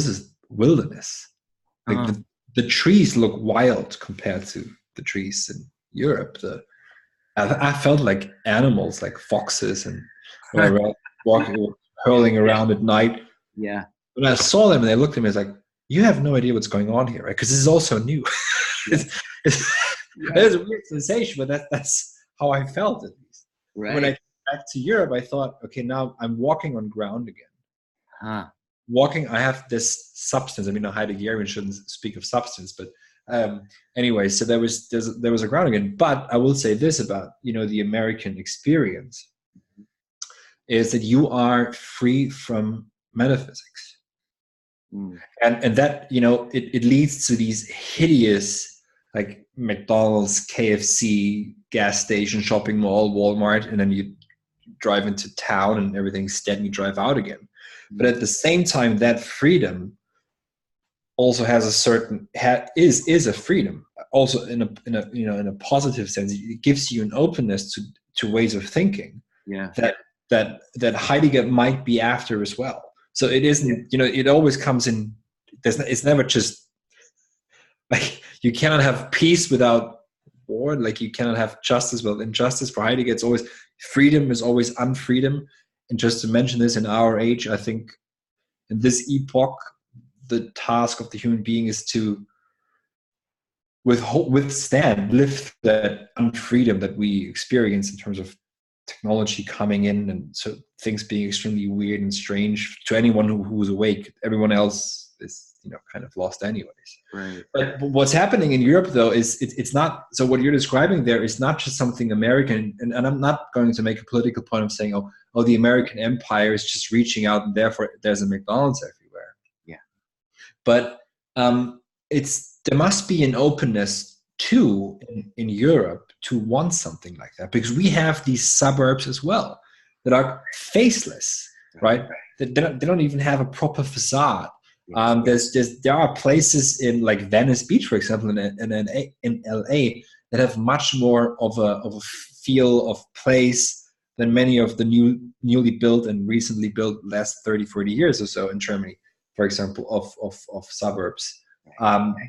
is wilderness. Like the trees look wild compared to the trees in Europe. I felt like animals, like foxes and whatever, walking, hurling around at night. Yeah. When I saw them and they looked at me, it's like, you have no idea what's going on here, right? Because this is also new. It's a weird sensation, but that's how I felt, at least. Right. When I came back to Europe, I thought, okay, now I'm walking on ground again. Walking, I have this substance. I mean, a Heideggerian shouldn't speak of substance, but anyway, so there was a ground again. But I will say this about the American experience is that you are free from metaphysics, and that it leads to these hideous, like McDonald's, KFC, gas station, shopping mall, Walmart, and then you drive into town and everything's dead and you drive out again. But at the same time, that freedom also has a certain is a freedom, also in a positive sense. It gives you an openness to ways of thinking. Yeah. That Heidegger might be after as well. So it isn't. It always comes in. It's never just like you cannot have peace without war. Like you cannot have justice without injustice. For Heidegger, it's always freedom is always unfreedom. And just to mention this, in our age, I think in this epoch, the task of the human being is to live that unfreedom that we experience in terms of technology coming in, and so things being extremely weird and strange to anyone who's awake. Everyone else is kind of lost anyways. Right. But what's happening in Europe, though, is it's not. So what you're describing there is not just something American, and I'm not going to make a political point of saying, oh, the American empire is just reaching out, and therefore there's a McDonald's everywhere. Yeah. But there must be an openness too in Europe to want something like that, because we have these suburbs as well that are faceless, right? They don't even have a proper facade. There are places in like Venice Beach, for example, in LA that have much more of a feel of place than many of the newly built and recently built last 30-40 years or so in Germany, for example, of suburbs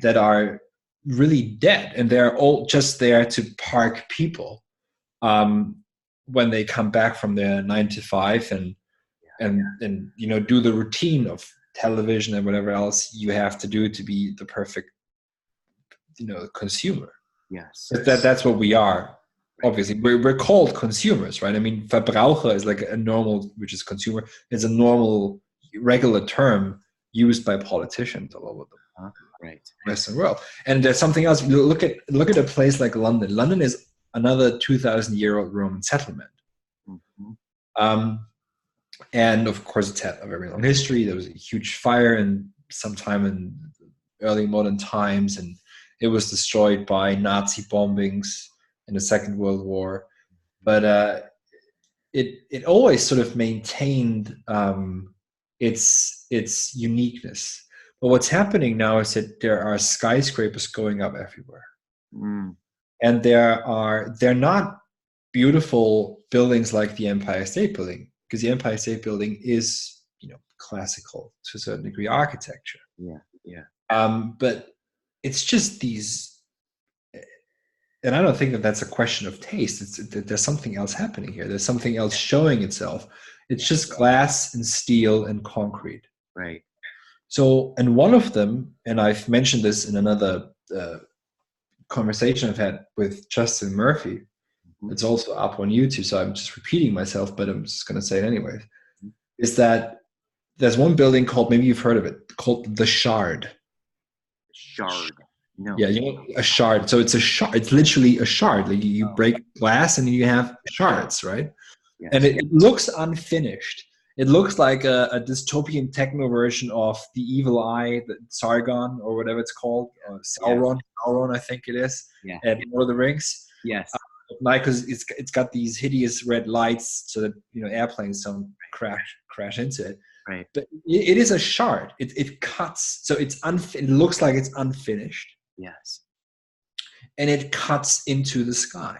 that are really dead, and they're all just there to park people when they come back from their 9 to 5 and do the routine of television and whatever else you have to do to be the perfect consumer. Yes. That's what we are. Obviously, we're called consumers, right? I mean, Verbraucher is like a normal, which is consumer. It's a normal, regular term used by politicians all over the Western world. And there's something else. Look at a place like London. London is another 2,000-year-old Roman settlement. And of course, it's had a very long history. There was a huge fire sometime in early modern times, and it was destroyed by Nazi bombings in the Second World War. But it always sort of maintained its uniqueness. But what's happening now is that there are skyscrapers going up everywhere, and they're not beautiful buildings like the Empire State Building, because the Empire State Building is classical to a certain degree architecture. But it's just these, and I don't think that that's a question of taste. There's something else happening here. There's something else showing itself. It's just glass and steel and concrete. Right. So, and one of them, and I've mentioned this in another conversation I've had with Justin Murphy, it's also up on YouTube, so I'm just repeating myself, but I'm just going to say it anyway, is that there's one building called, maybe you've heard of it, called the Shard. Shard. No. Yeah, a shard. So it's a shard. It's literally a shard. Like you break glass and you have shards, right? Yes. And it looks unfinished. It looks like a dystopian techno version of the Evil Eye, the Sargon, or whatever it's called, Sauron. Sauron, I think it is. Yeah. And Lord of the Rings. Yes. Because it's got these hideous red lights, so that airplanes don't crash into it. Right. But it is a shard. It cuts, so it looks like it's unfinished. Yes. And it cuts into the sky.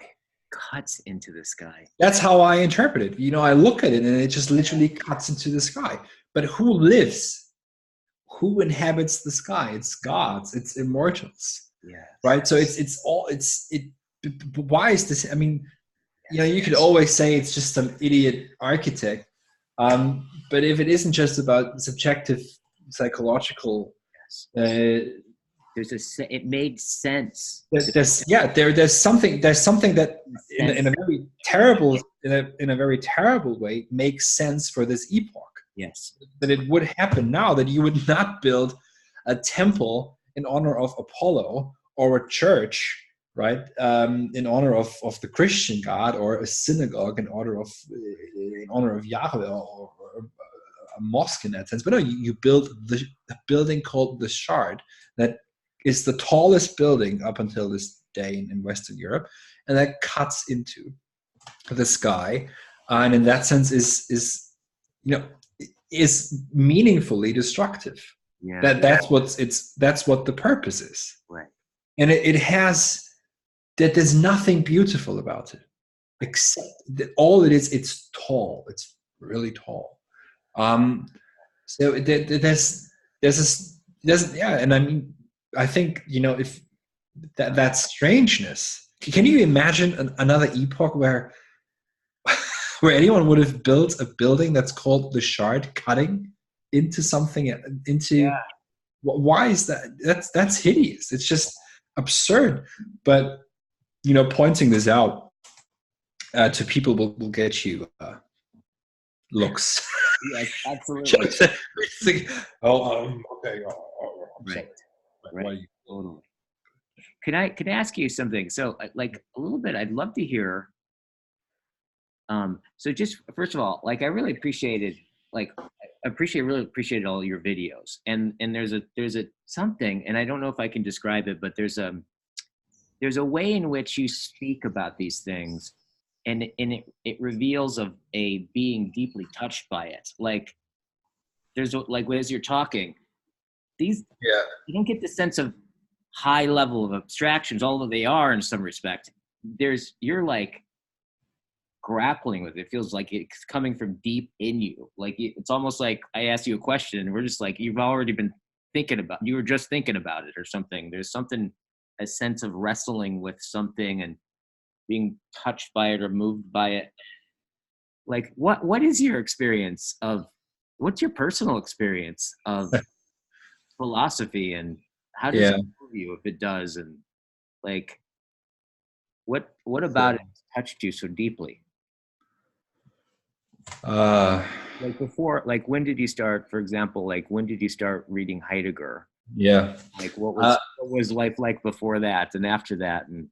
Cuts into the sky. That's how I interpret it. I look at it and it just literally cuts into the sky. But who lives? Who inhabits the sky? It's gods. It's immortals. Yeah. Right. So why is this? I mean, you could always say it's just some idiot architect. But if it isn't just about subjective psychological, it made sense. There's something that in a very terrible way makes sense for this epoch. Yes. That it would happen now, that you would not build a temple in honor of Apollo or a church, right, in honor of the Christian God, or a synagogue in honor of Yahweh, or a mosque in that sense. But no, you build a building called the Shard that is the tallest building up until this day in Western Europe, and that cuts into the sky, and in that sense is meaningfully destructive. Yeah. That's what the purpose is. Right. And it has that. There's nothing beautiful about it, except that all it is. It's tall. It's really tall. So there's this. And I mean, I think if that strangeness. Can you imagine another epoch where anyone would have built a building that's called the Shard, cutting into something into? Yeah. Why is that? That's hideous. It's just absurd. But pointing this out to people will get you looks. Yes, absolutely. Okay. Right. Right. Totally. Can I ask you something? So, like a little bit, I'd love to hear. So, just first of all, like I really appreciated, really appreciated all your videos, and there's a something, and I don't know if I can describe it, but there's a way in which you speak about these things, and it reveals of a being deeply touched by it. Like as you're talking, you don't get the sense of high level of abstractions, although they are in some respect. You're like grappling with it. It feels like it's coming from deep in you. Like it's almost like I asked you a question and we're just like, you were just thinking about it or something. There's something, a sense of wrestling with something and being touched by it or moved by it. Like what is your experience of, what's your personal experience of philosophy, and how does it move you if it does? And like, what about it touched you so deeply? Like before, like when did you start, for example, like when did you start reading Heidegger? Yeah. Like what was life like before that and after that? And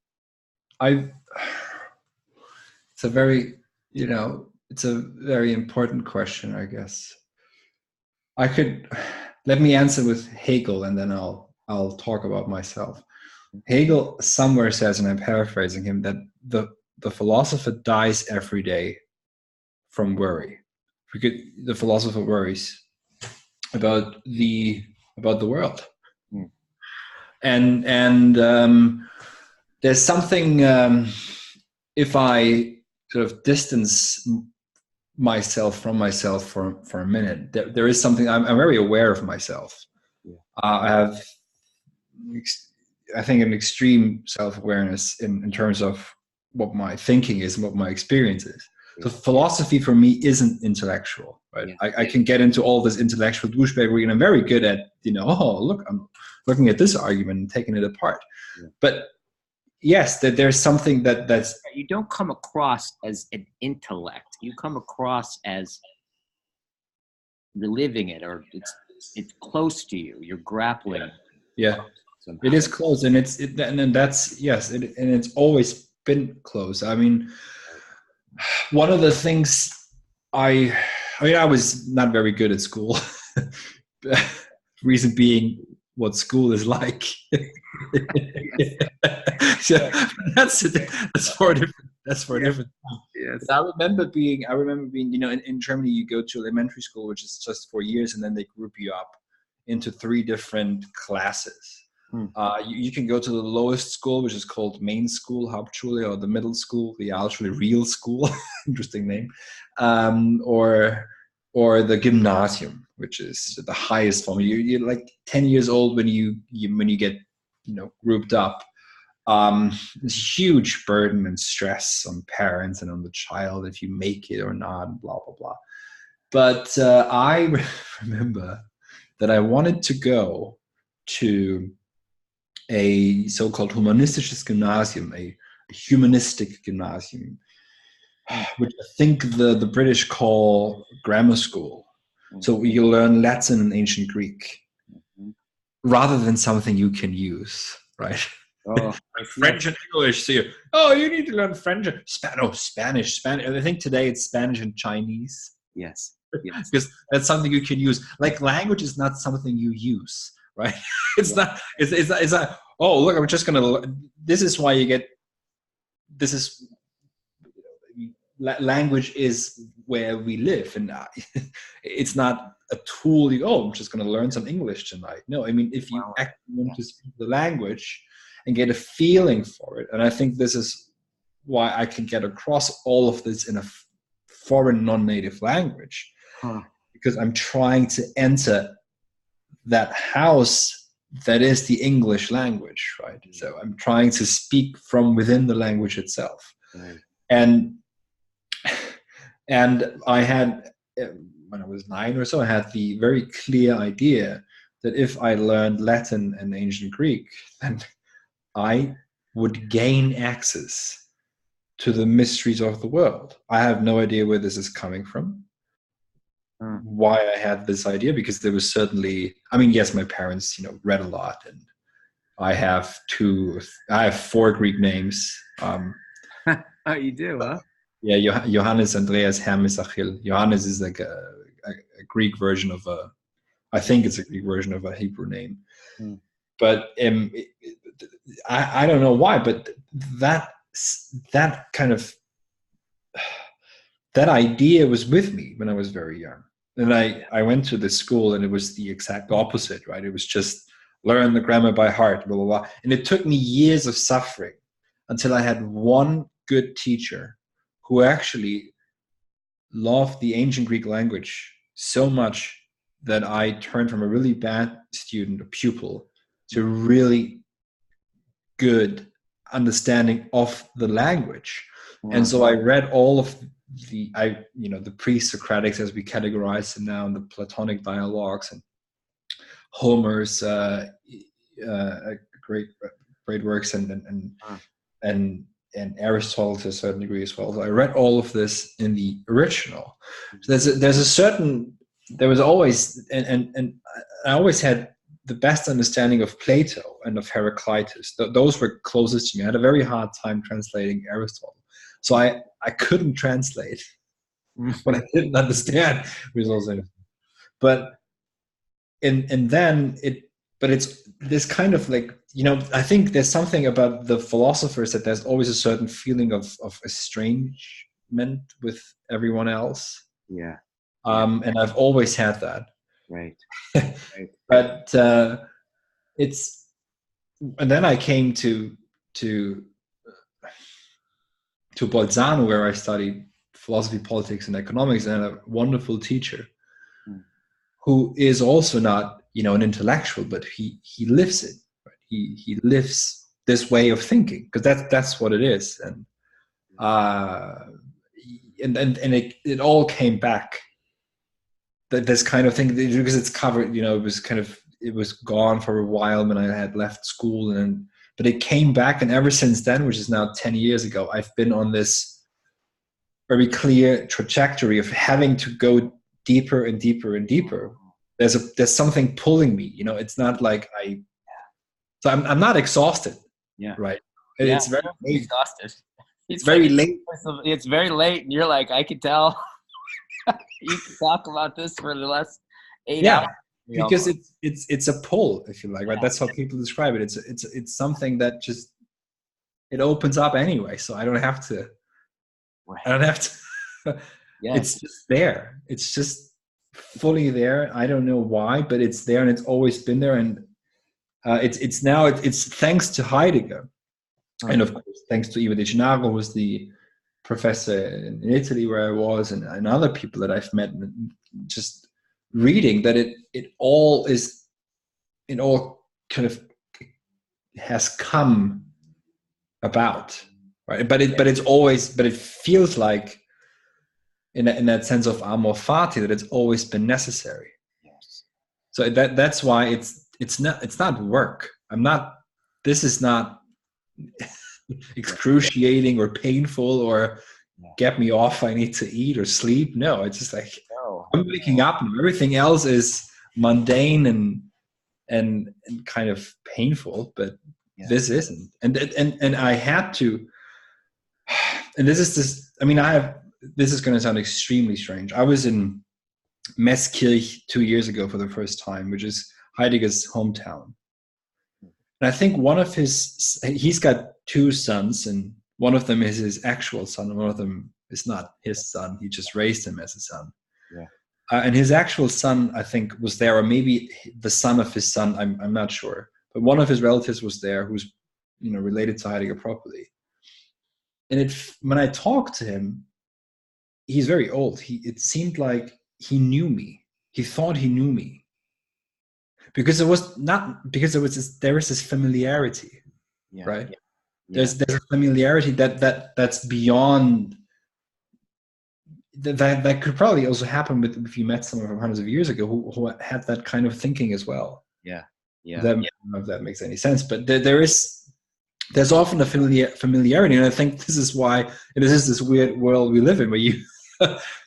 it's a very, it's a very important question, I guess. Let me answer with Hegel, and then I'll talk about myself. Hegel somewhere says, and I'm paraphrasing him, that the philosopher dies every day from worry. The philosopher worries about the world, and there's something. If I sort of distance myself from myself for a minute, there is something. I'm very aware of myself. I have, I think, an extreme self-awareness in terms of what my thinking is and what my experience is. So philosophy for me isn't intellectual, right? I can get into all this intellectual douchebaggery, and I'm very good at, look, I'm looking at this argument and taking it apart. But yes, that there's something that's You don't come across as an intellect. You come across as reliving it, or it's close to you. You're grappling. yeah, Somehow. it is close, and and that's yes, and it's always been close. I mean, one of the things I mean, I was not very good at school. Reason being, what school is like. So that's for a different. That's for a different time. Yes. But I remember being, in Germany, you go to elementary school, which is just 4 years, and then they group you up into 3 different classes. You can go to the lowest school, which is called main school, Hauptschule, or the middle school, Realschule, real school, interesting name, or the gymnasium, which is the highest form. You're like 10 years old when you get grouped up. There's a huge burden and stress on parents and on the child if you make it or not, and blah blah blah. But I remember that I wanted to go to a so-called humanistisches Gymnasium, a humanistic gymnasium, which I think the British call grammar school. So you learn Latin and ancient Greek rather than something you can use, right? Oh, French and English. So you need to learn French. Spanish. I think today it's Spanish and Chinese. Yes. Because that's something you can use. Like, language is not something you use, right? It's not. It's not. Oh, look! I'm just gonna. This is why you get. This is. Language is where we live, and it's not a tool. I'm just going to learn some English tonight. No, I mean, if you actually want to speak the language and get a feeling for it, and I think this is why I can get across all of this in a foreign, non-native language, because I'm trying to enter that house that is the English language, right? So I'm trying to speak from within the language itself, and I had, when I was 9 or so, I had the very clear idea that if I learned Latin and ancient Greek, then I would gain access to the mysteries of the world. I have no idea where this is coming from, why I had this idea, because there was certainly, I mean, yes, my parents, read a lot, and I have 4 Greek names. Oh, you do, huh? Yeah, Johannes, Andreas, Hermes, Achille. Johannes is like a Greek version of I think it's a Greek version of a Hebrew name. But I don't know why, but that kind of, that idea was with me when I was very young. And I went to this school, and it was the exact opposite, right? It was just learn the grammar by heart, blah, blah, blah. And it took me years of suffering until I had one good teacher who actually loved the ancient Greek language so much that I turned from a really bad student, a pupil, to a really good understanding of the language. And so I read all of the pre-Socratics, as we categorize them now, and the Platonic dialogues, and Homer's great works, and Aristotle to a certain degree as well. So I read all of this in the original. So there was always, and I always had the best understanding of Plato and of Heraclitus. Those were closest to me. I had a very hard time translating Aristotle. So I couldn't translate what I didn't understand. But it's this kind of like, I think there's something about the philosophers that there's always a certain feeling of estrangement with everyone else. Yeah. And I've always had that. Right. But and then I came to Bolzano, where I studied philosophy, politics, and economics, and a wonderful teacher who is also not, an intellectual, but he lives it. Right? He lives this way of thinking, because that's what it is, and it all came back. This kind of thing, because it's covered, it was gone for a while when I had left school, and but it came back, and ever since then, which is now 10 years ago, I've been on this very clear trajectory of having to go deeper and deeper and deeper. There's something pulling me, it's not like so I'm not exhausted. Yeah. Right. Yeah, It's very late. exhausted. It's very late. It's very late, and you're like, I could tell. You can talk about this for the last 8 hours. Because it's a pull, if you like, right? That's how people describe it. It's something that just, it opens up anyway. So I don't have to. It's just there. It's just fully there. I don't know why, but it's there, and it's always been there. And it's thanks to Heidegger, and of course thanks to Ivo De Gennaro, who was the professor in Italy where I was, and other people that I've met, and just reading that it all kind of has come about, right? But it feels like in that sense of amor fati, that it's always been necessary. Yes. So that's why it's not work. This is not excruciating or painful or get me off, I need to eat or sleep. No, it's just like I'm waking up, and everything else is mundane and kind of painful, but this isn't. And I had to, and this is going to sound extremely strange. I was in Meßkirch 2 years ago for the first time, which is Heidegger's hometown. And I think he's got 2 sons, and one of them is his actual son, and one of them is not his son. He just raised him as a son. Yeah. And his actual son, I think, was there, or maybe the son of his son. I'm not sure, but one of his relatives was there, who's related to Heidegger properly. And when I talked to him, he's very old. It seemed like he knew me. He thought he knew me. Because there was this familiarity, right? Yeah. There's a familiarity that's beyond that could probably also happen if you met someone from hundreds of years ago who had that kind of thinking as well. Yeah. I don't know if that makes any sense, but there's often a familiarity, and I think this is why this is this weird world we live in, where you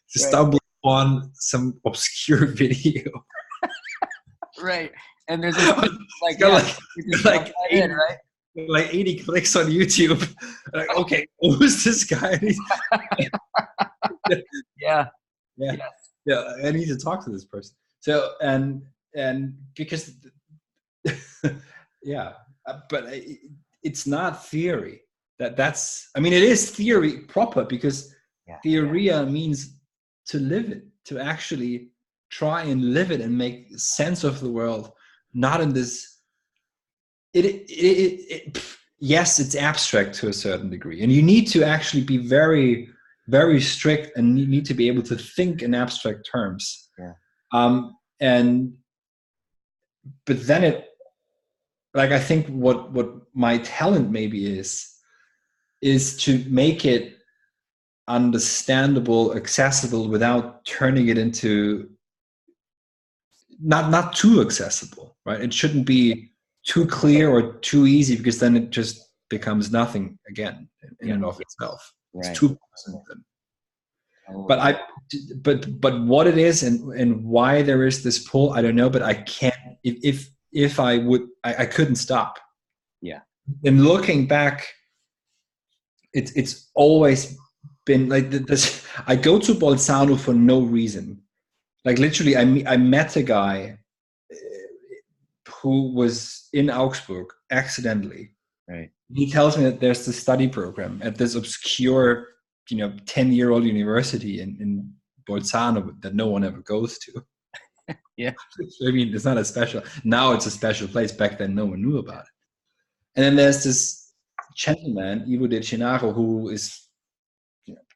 stumble on some obscure video. Right. And there's like 80 clicks on YouTube. Like, okay, who's this guy? Yeah. I need to talk to this person. So and because but it's not theory. That's it is theory proper, because theoria means to live it, to actually try and live it and make sense of the world, not in this. Yes, it's abstract to a certain degree, and you need to actually be very, very strict, and you need to be able to think in abstract terms. But then I think what my talent maybe is to make it understandable, accessible, without turning it into not too accessible, right? It shouldn't be too clear or too easy, because then it just becomes nothing again in and of itself. Right. It's too personal then. But what it is and why there is this pull, I don't know, but I can't, if I would, I couldn't stop. Yeah. And looking back, it's always been like this. I go to Bolzano for no reason. Like literally, I met a guy who was in Augsburg accidentally. Right. He tells me that there's this study program at this obscure, 10-year-old university in Bolzano that no one ever goes to. Yeah. I mean, it's not a special. Now it's a special place. Back then, no one knew about it. And then there's this gentleman, Ivo De Gennaro, who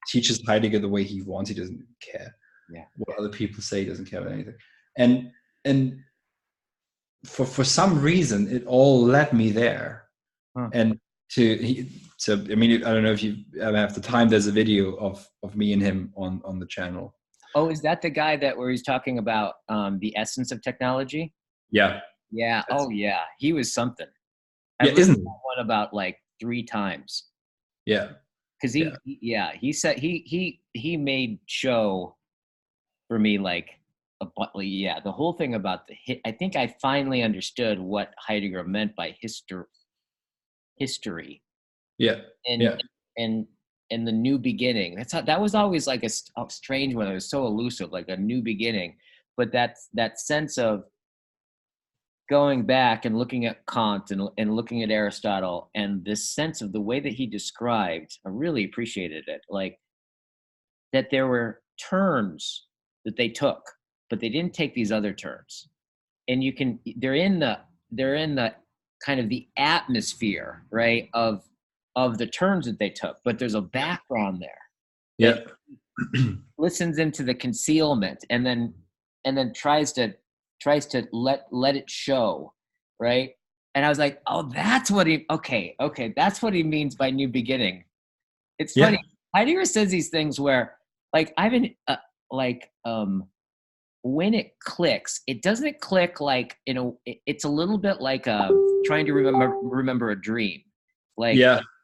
teaches Heidegger the way he wants. He doesn't care what other people say. He doesn't care about anything. And for some reason, it all led me there. And so I mean, I don't know if you ever have the time. There's a video of me and him on the channel. Oh, is that the guy where he's talking about the essence of technology? Yeah. Yeah. Oh, yeah. He was something. I've Yeah, listened isn't to it? that one about like 3 times. Yeah. Because Yeah. he said he made show for me like the whole thing about I think I finally understood what Heidegger meant by history Yeah. and Yeah. and and the new beginning. That was always like a strange one. It was so elusive, like a new beginning. But that sense of going back and looking at Kant and looking at Aristotle, and this sense of the way that he described, I really appreciated it. Like that there were turns that they took, but they didn't take these other turns. And they're in the kind of the atmosphere, right, of the turns that they took, but there's a background there that listens into the concealment and then tries to let it show, right? And I was like, oh, that's what okay, that's what he means by new beginning. It's funny. Heidegger says these things where, like, I've been when it clicks, it doesn't click like it's a little bit like trying to remember a dream, like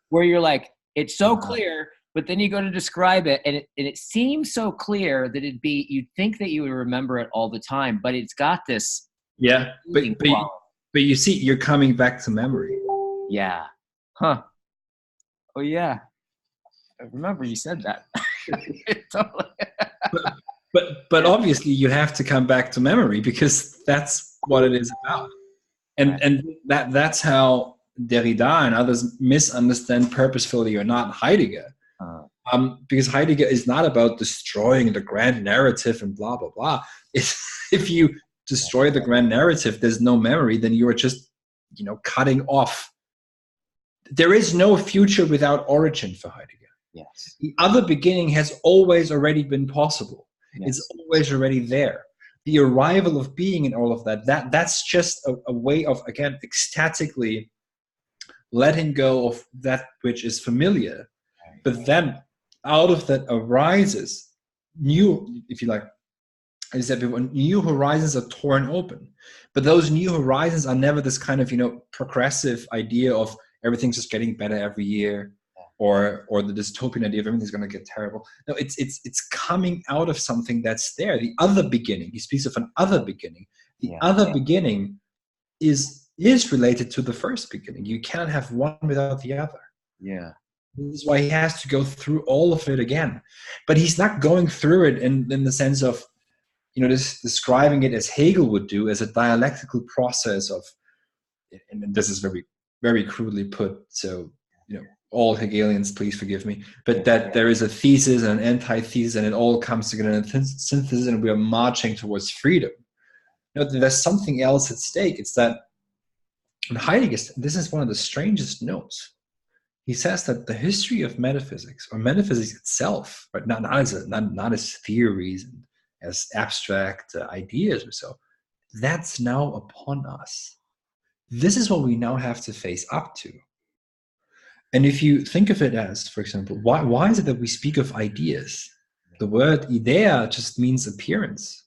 where you're like, it's so clear, but then you go to describe it, and it seems so clear that you'd think that you would remember it all the time, but it's got this but you see, you're coming back to memory. Yeah. Huh. Oh yeah. I remember you said that. Totally. But obviously you have to come back to memory because that's what it is about. And that's how Derrida and others misunderstand, purposefully or not, Heidegger. Because Heidegger is not about destroying the grand narrative and blah, blah, blah. If you destroy the grand narrative, there's no memory, then you are just, cutting off. There is no future without origin for Heidegger. Yes. The other beginning has always already been possible. Yes. It's always already there. The arrival of being and all of that's just a way of, again, ecstatically letting go of that which is familiar. But then out of that arises new, if you like, I said before, new horizons are torn open. But those new horizons are never this kind of, progressive idea of everything's just getting better every year, or the dystopian idea of everything's going to get terrible. No, it's coming out of something that's there. The other beginning. He speaks of an other beginning. The other beginning is related to the first beginning. You can't have one without the other. Yeah. This is why he has to go through all of it again. But he's not going through it in the sense of, describing it as Hegel would do, as a dialectical process of, and this is very, very crudely put, so, all Hegelians, please forgive me, but that there is a thesis and an antithesis, and it all comes together in a synthesis, and we are marching towards freedom. There's something else at stake. It's that in Heidegger, this is one of the strangest notes. He says that the history of metaphysics, or metaphysics itself, but not as theories and as abstract ideas or so, that's now upon us. This is what we now have to face up to. And if you think of it as, for example, why is it that we speak of ideas? The word idea just means appearance.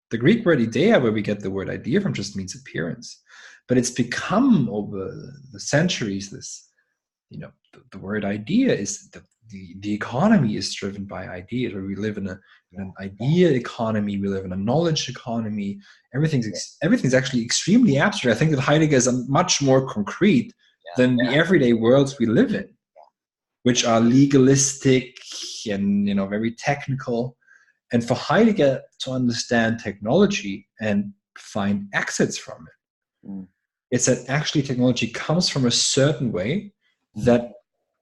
The Greek word idea, where we get the word idea from, just means appearance. But it's become over the centuries this, the word idea is the economy is driven by ideas, where we live in an idea economy, we live in a knowledge economy. Everything's actually extremely abstract. I think that Heidegger is much more concrete than the everyday worlds we live in, which are legalistic and very technical. And for Heidegger to understand technology and find exits from it, it's that actually technology comes from a certain way that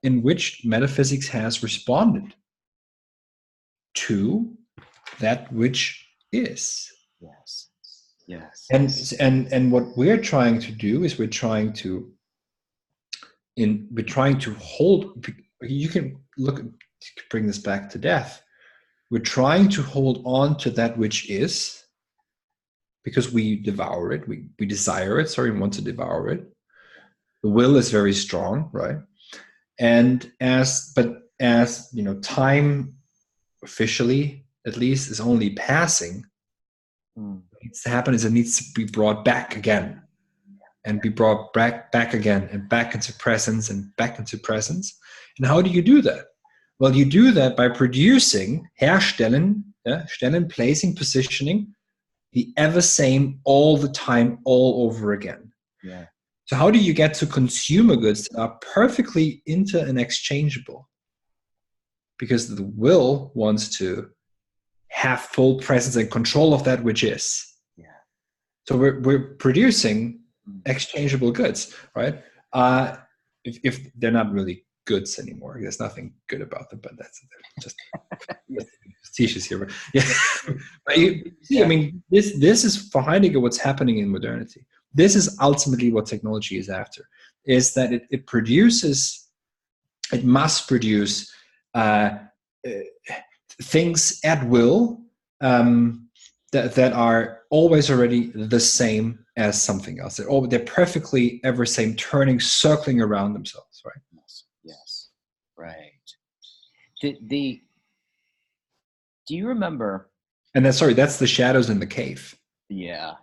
in which metaphysics has responded to that which is. Yes. And what we're trying to do is we're trying to hold. You can bring this back to death. We're trying to hold on to that which is, because we devour it. We desire it. We want to devour it. The will is very strong, right? And as time officially, at least, is only passing. What needs to happen is it needs to be brought back again. and be brought back again and back into presence and back into presence. And how do you do that? Well, you do that by producing, herstellen, stellen, placing, positioning, the ever same all the time, all over again. Yeah. So how do you get to consumer goods that are perfectly inter and exchangeable? Because the will wants to have full presence and control of that which is. Yeah. So we're producing exchangeable goods, right? If they're not really goods anymore, there's nothing good about them, but that's just facetious here. But yeah, but you see, I mean, this is for Heidegger what's happening in modernity. This is ultimately what technology is after: is that it must produce things at will that are always already the same as something else. They're perfectly ever same, turning, circling around themselves, right? Yes. Right. Do you remember? And that's the shadows in the cave. Yeah.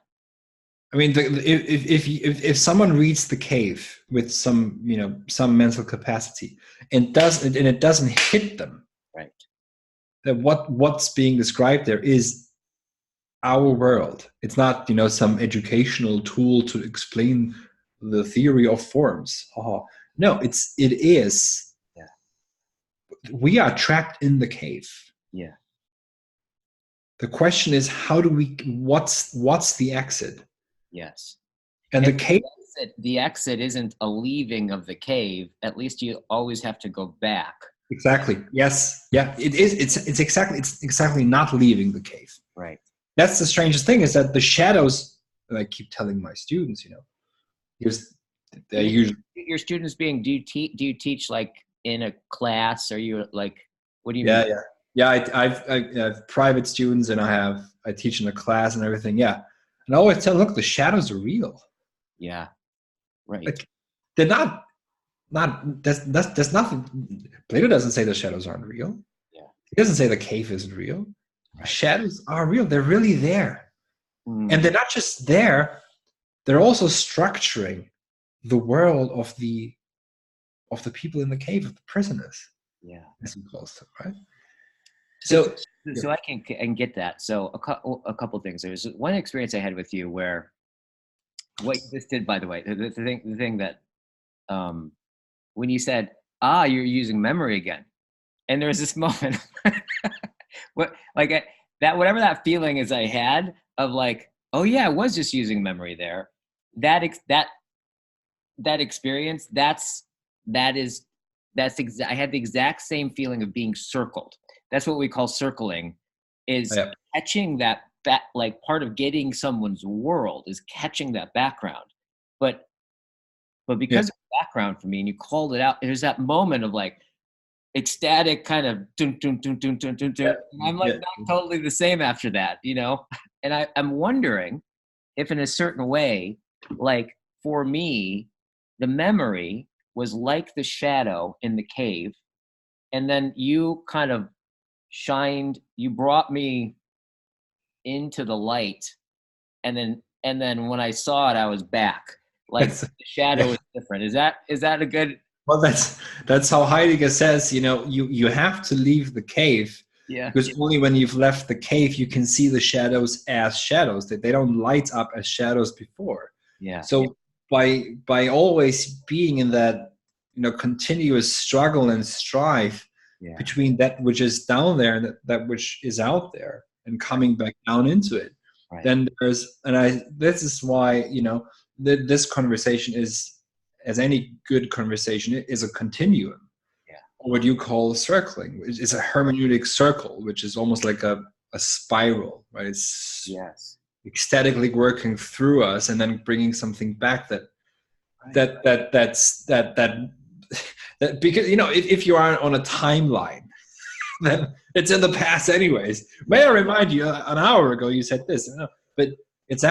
I mean, if someone reads the cave with some mental capacity and it doesn't hit them, right, that what's being described there is our world. It's not some educational tool to explain the theory of forms. No, it is. Yeah. We are trapped in the cave. Yeah. The question is, what's the exit? Yes. And the cave. The exit isn't a leaving of the cave. At least you always have to go back. Exactly. Yes. Yeah. It is. It's exactly not leaving the cave. Right. That's the strangest thing, is that the shadows. And I keep telling my students, they're usually your students being. Do you teach like in a class? Are you like? What do you mean? Yeah. I have private students, and I teach in a class and everything. Yeah. And I always tell, look, the shadows are real. Yeah. Right. Like, they're not. There's nothing. Plato doesn't say the shadows aren't real. Yeah. He doesn't say the cave isn't real. Right. Shadows are real. They're really there. And they're not just there, they're also structuring the world of the people in the cave, of the prisoners. Yeah. As he calls them, right? So I can get that. So a couple things. There's one experience I had with you where what you just did, by the way, the thing that when you said, you're using memory again. And there was this moment whatever that feeling is I had of like, oh yeah, I was just using memory there. That experience, I had the exact same feeling of being circled. That's what we call circling, is catching that like part of getting someone's world is catching that background. But because of the background for me, and you called it out, there's that moment of like ecstatic kind of dun, dun, dun, dun, dun, dun, dun. I'm like not totally the same after that, and I'm wondering if in a certain way, like for me, the memory was like the shadow in the cave, and then you kind of you brought me into the light, and then when I saw it, I was back. Like the shadow is different. Is that a good? Well, that's how Heidegger says. You have to leave the cave. Yeah. Because only when you've left the cave, you can see the shadows as shadows. That they don't light up as shadows before. Yeah. So by always being in that continuous struggle and strife between that which is down there and that which is out there, and coming back down into it, then this is why this conversation is, as any good conversation, is a continuum. What you call circling, which is a hermeneutic circle, which is almost like a spiral, right? It's ecstatically working through us and then bringing something back that because if you are on a timeline, then it's in the past anyways. May I remind you, an hour ago you said this, but it's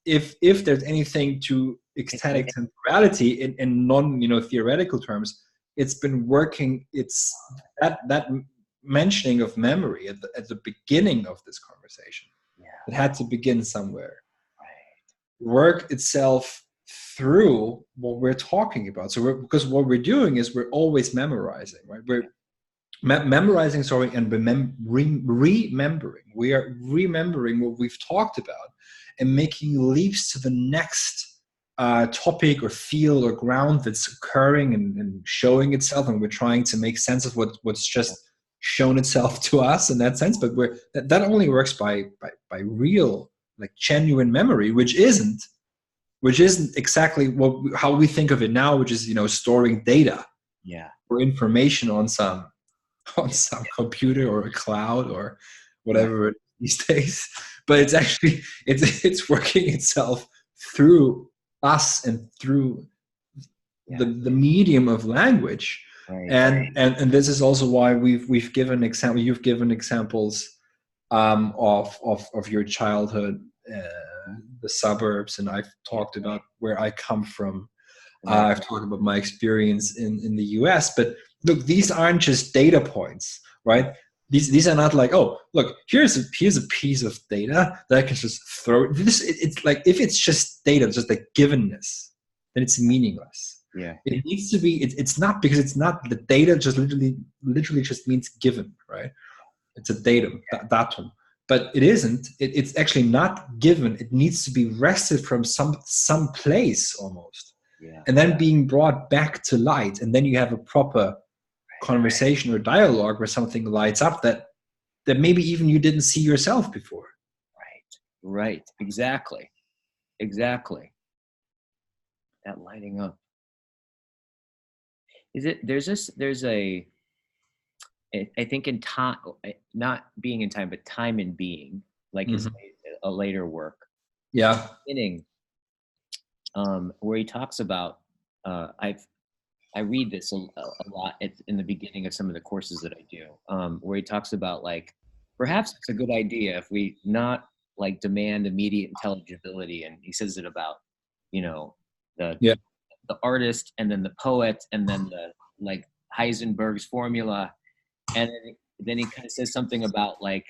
if there's anything to ecstatic temporality in non theoretical terms, it's been working. It's that mentioning of memory at the beginning of this conversation. It had to begin somewhere. work itself through what we're talking about. So because what we're doing is we're always memorizing, right? We're memorizing, sorry, and remembering. We are remembering what we've talked about and making leaps to the next topic or field or ground that's occurring and showing itself, and we're trying to make sense of what's just shown itself to us in that sense. But that only works by real, like, genuine memory, which isn't exactly how we think of it now, which is, storing data or information on some computer or a cloud or whatever these days. But it's actually it's working itself through us and through the medium of language. And this is also why you've given examples of your childhood, the suburbs, and I've talked about where I come from. I've talked about my experience in the US, but look, these aren't just data points, right? These are not like, oh, look, here's a piece of data that I can just throw. It's like, if it's just data, just a givenness, then it's meaningless. Yeah. It needs to be. It's not, because it's not the data. Just literally just means given, right? It's a datum, datum. But it isn't. It's actually not given. It needs to be wrested from some place almost. Yeah. And then being brought back to light, and then you have a proper conversation or dialogue where something lights up that maybe even you didn't see yourself before. Right. Exactly. That lighting up. I think in time, not being in time, but time and being, like his a later work. Yeah. Beginning, where he talks about, I read this a lot in the beginning of some of the courses that I do, where he talks about, like, perhaps it's a good idea if we not, like, demand immediate intelligibility. And he says it about, the artist, and then the poet, and then the, like, Heisenberg's formula. And then he kind of says something about, like,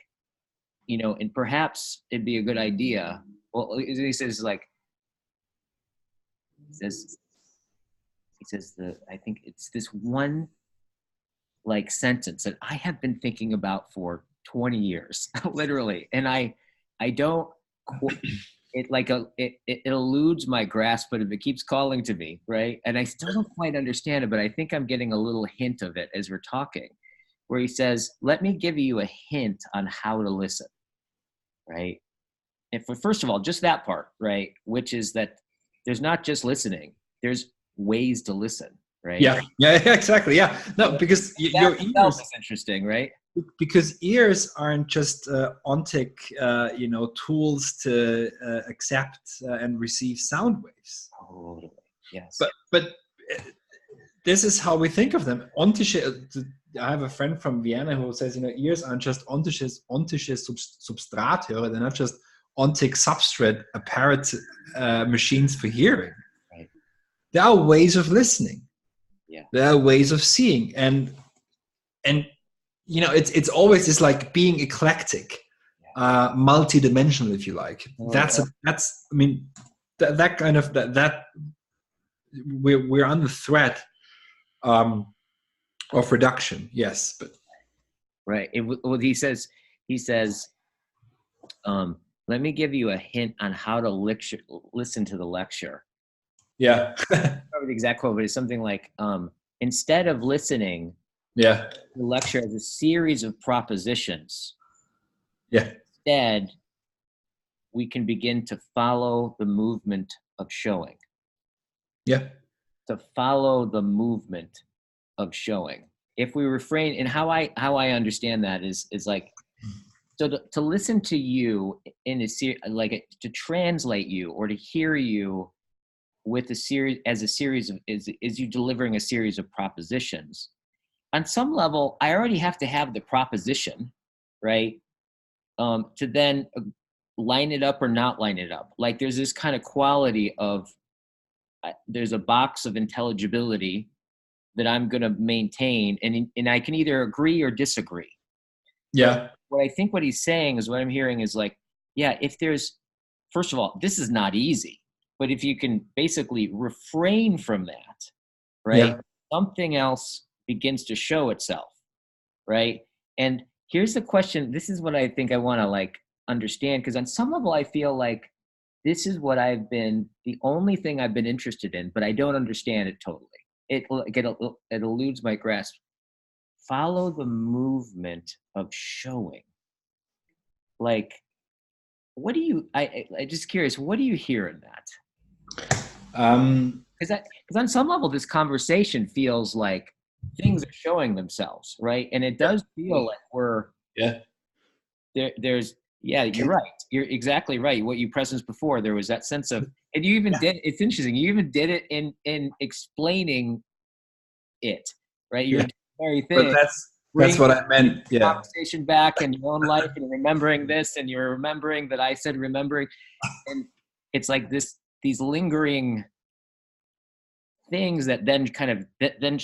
and perhaps it'd be a good idea. Well, he says, like, I think it's this one, like, sentence that I have been thinking about for 20 years, literally. And I don't, it eludes my grasp, but it keeps calling to me, right? And I still don't quite understand it, but I think I'm getting a little hint of it as we're talking, where he says, let me give you a hint on how to listen, right? And first of all, just that part, right? Which is that there's not just listening, there's ways to listen, right? Yeah, exactly. Yeah, no, because your ears is interesting, right? Because ears aren't just ontic, tools to accept and receive sound waves. Totally. Yes. But this is how we think of them. I have a friend from Vienna who says, ears aren't just ontische Substrathörer. They're not just ontic substrate apparate machines for hearing. Right. There are ways of listening. Yeah. There are ways of seeing, and it's always this, like, being eclectic, multi-dimensional, if you like. That kind of that we're on the thread of reduction. Yes, but right. He says, let me give you a hint on how to listen to the lecture. Yeah. I don't remember the exact quote, but it's something like, instead of listening, the lecture as a series of propositions. Yeah. Instead, we can begin to follow the movement of showing. Yeah. To follow the movement of showing. If we refrain, and how I understand that is like, so to listen to you in a series, like, to translate you or to hear you with a series is you delivering a series of propositions. On some level, I already have to have the proposition, right? To then line it up or not line it up. Like, there's this kind of quality of, there's a box of intelligibility that I'm going to maintain, and I can either agree or disagree. Yeah. But what I think what he's saying is, what I'm hearing is, like, yeah, if there's first of all, this is not easy, but if you can basically refrain from that, right, something else begins to show itself, right? And here's the question. This is what I think I want to like understand, because on some level, I feel like this is what the only thing I've been interested in, but I don't understand it totally. It eludes my grasp. Follow the movement of showing. Like, what do you, I just curious, what do you hear in that? Because on some level, this conversation feels like things are showing themselves, right? And it does feel like we're there's you're right. You're exactly right. What you present before, there was that sense of, and you even did. It's interesting. You even did it in explaining it, right? You're doing the very thing. But that's what I meant. Yeah. Conversation back in your own life and remembering this, and you're remembering that I said remembering, and it's like these lingering things that then kind of then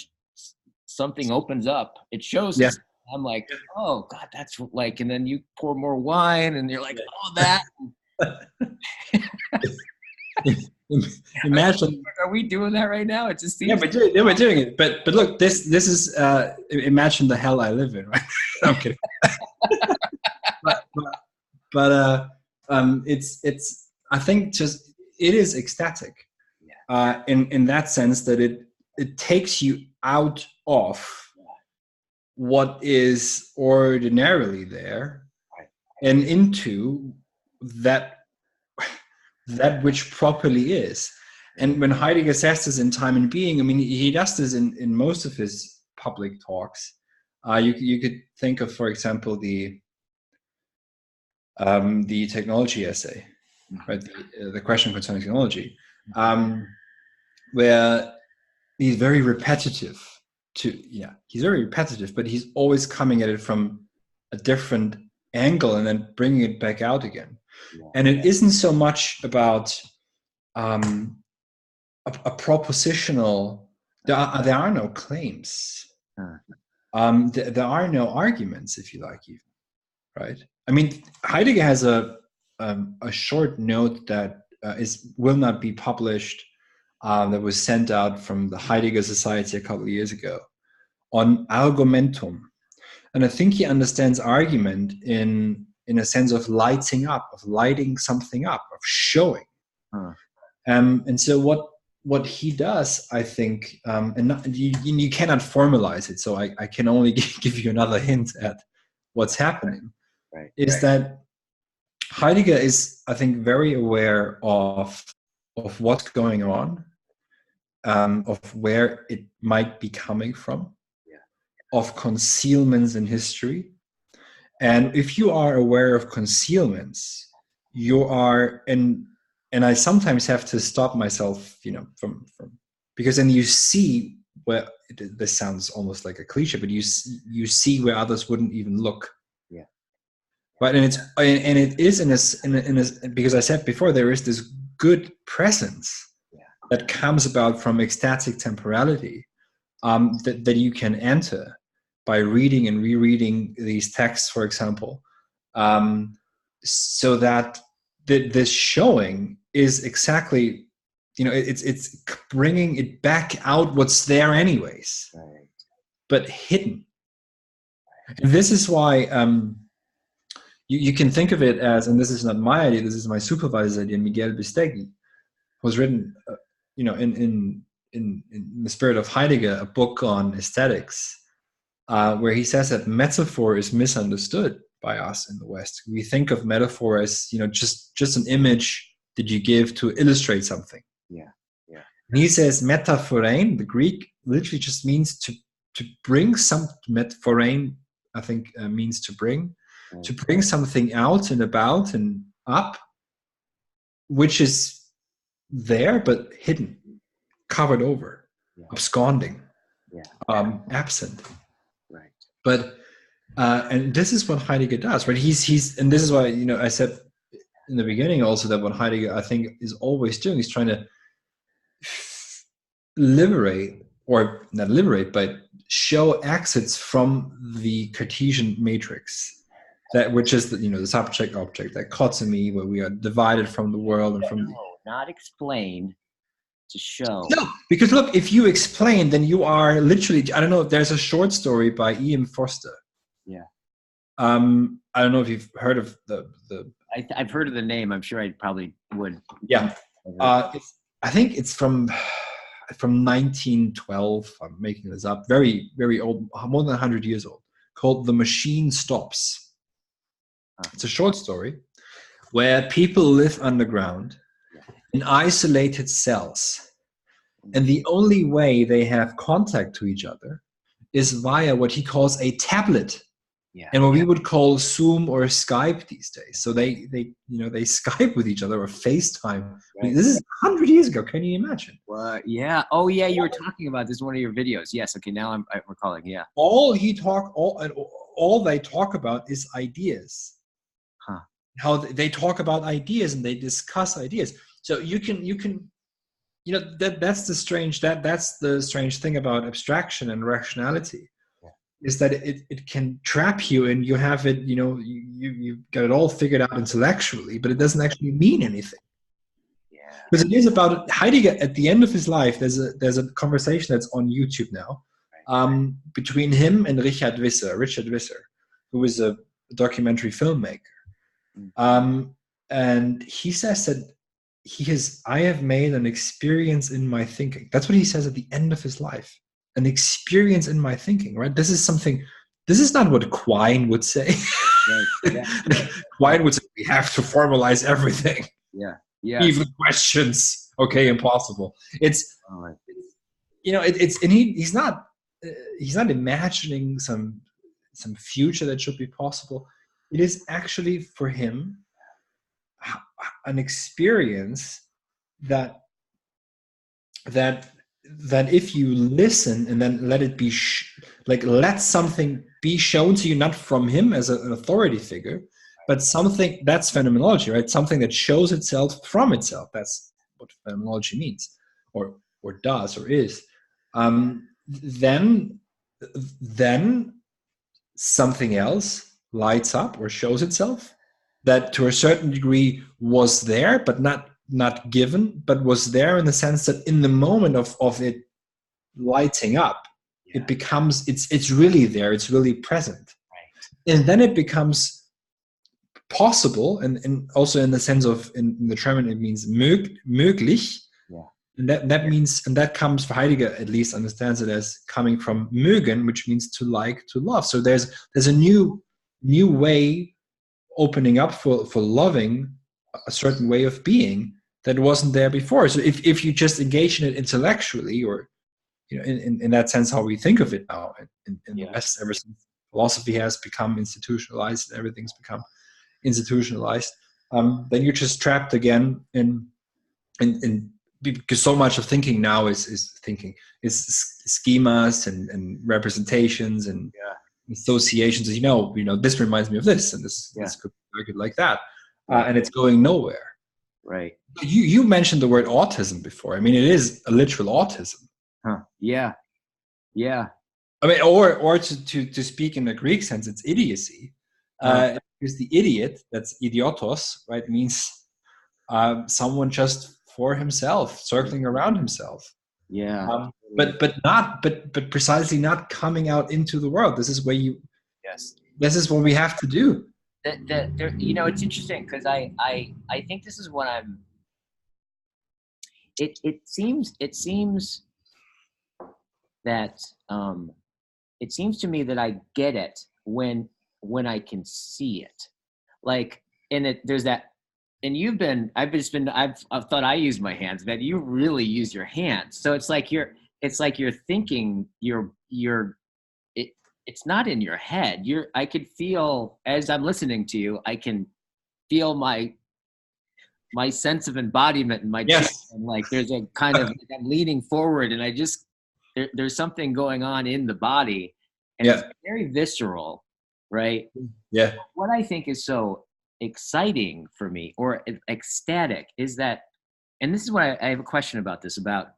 something opens up. It shows us. I'm like, oh God, that's like, and then you pour more wine, and you're like, oh, that. Imagine. Are we doing that right now? It just seems. Yeah, we're doing it. But look, this is imagine the hell I live in, right? I'm kidding. but it's I think just it is ecstatic, in that sense that it takes you out of what is ordinarily there and into that which properly is. And when Heidegger says this in Time and Being, I mean, he does this in most of his public talks. You could think of, for example, the technology essay, right? The question concerning technology, where he's very repetitive. He's very repetitive, but he's always coming at it from a different angle and then bringing it back out again. And it isn't so much about a propositional. There are no claims. There are no arguments, if you like, even, right? I mean, Heidegger has a short note that will not be published. That was sent out from the Heidegger Society a couple of years ago on argumentum. And I think he understands argument in a sense of lighting something up, of showing. And so what he does, I think, you cannot formalize it, so I can only give you another hint at what's happening, is that Heidegger is, I think, very aware of what's going on, of where it might be coming from, of concealments in history. And if you are aware of concealments, you are, and I sometimes have to stop myself, from because then you see where, this sounds almost like a cliche, but you see where others wouldn't even look. Right, and it is in a because I said before, there is this good presence that comes about from ecstatic temporality, that you can enter by reading and rereading these texts, for example, so that this showing is exactly, it's bringing it back out what's there anyways, but hidden. And this is why you can think of it as, and this is not my idea, this is my supervisor's idea, Miguel Bistegui, who's written, in the spirit of Heidegger, a book on aesthetics, where he says that metaphor is misunderstood by us in the West. We think of metaphor as, just an image that you give to illustrate something. And he says metaphorein, the Greek, literally just means to bring some, metaphorein, I think, means to bring something out and about and up, which is there but hidden, covered over, absconding, absent. But and this is what Heidegger does, right? He's and this is why, I said in the beginning also that what Heidegger, I think, is always doing is trying to liberate, or not liberate, but show exits from the Cartesian matrix. that which is the, the subject object dichotomy, where we are divided from the world and from. No, not explain, to show. No, because look, if you explain, then you are literally. I don't know. There's a short story by E.M. Forster. Yeah. I don't know if you've heard of the. I've heard of the name. I'm sure I probably would. Yeah. I think it's from 1912. I'm making this up. Very, very old, more than 100 years old. Called "The Machine Stops." It's a short story where people live underground in isolated cells, and the only way they have contact to each other is via what he calls a tablet. Yeah. And what we would call Zoom or Skype these days. So they Skype with each other or FaceTime. Right. I mean, this is 100 years ago. Can you imagine? Yeah. Oh, yeah. You were talking about this in one of your videos. Yes. Okay. Now I'm recalling. Yeah. All they talk about is ideas. Huh. How they talk about ideas and they discuss ideas. So you can that's the strange thing about abstraction and rationality. Is that it can trap you and you have it, you got it all figured out intellectually, but it doesn't actually mean anything. Yeah. Because it is about Heidegger at the end of his life. There's a conversation that's on YouTube now, between him and Richard Visser, who is a documentary filmmaker. And he says that I have made an experience in my thinking. That's what he says at the end of his life. An experience in my thinking, right? This is not what Quine would say. Right. Yeah. Quine would say, we have to formalize everything. Yeah. Yeah. Even questions. Okay, impossible. It's and he's not imagining some future that should be possible. It is actually for him an experience that if you listen and then let it be let something be shown to you, not from him as an authority figure, but something that's phenomenology, right? Something that shows itself from itself. That's what phenomenology means, or does, or is. Then something else lights up or shows itself that to a certain degree was there, but not given, but was there in the sense that in the moment of it lighting up, it becomes, it's really there, it's really present. Right. And then it becomes possible, and also in the sense of, in the German, it means möglich. Yeah. And that means, and that comes, for Heidegger at least, understands it as coming from mögen, which means to like, to love. So there's a new way opening up for loving a certain way of being that wasn't there before. So if you just engage in it intellectually, or in that sense how we think of it now in the West, ever since philosophy has become institutionalized and everything's become institutionalized, then you're just trapped again in because so much of thinking now is schemas and representations and associations. This reminds me of this, and this could be argued like that, and it's going nowhere. Right. You mentioned the word autism before. I mean, it is a literal autism. Huh. Yeah. Yeah. I mean, or to speak in the Greek sense, it's idiocy. Because the idiot, that's idiotos, right, means someone just for himself, circling around himself. Yeah. But precisely not coming out into the world. This is where this is what we have to do. It's interesting because I think this is what I'm. It seems that it seems to me that I get it when I can see it, like, and there's that. And I've thought I use my hands, but you really use your hands. So it's like you're thinking, it's not in your head. I could feel, as I'm listening to you, I can feel my sense of embodiment in my chest. And like there's a kind of, I'm leaning forward and there's something going on in the body, and it's very visceral, right? Yeah. What I think is so exciting for me, or ecstatic, is that, and this is what I have a question about this, about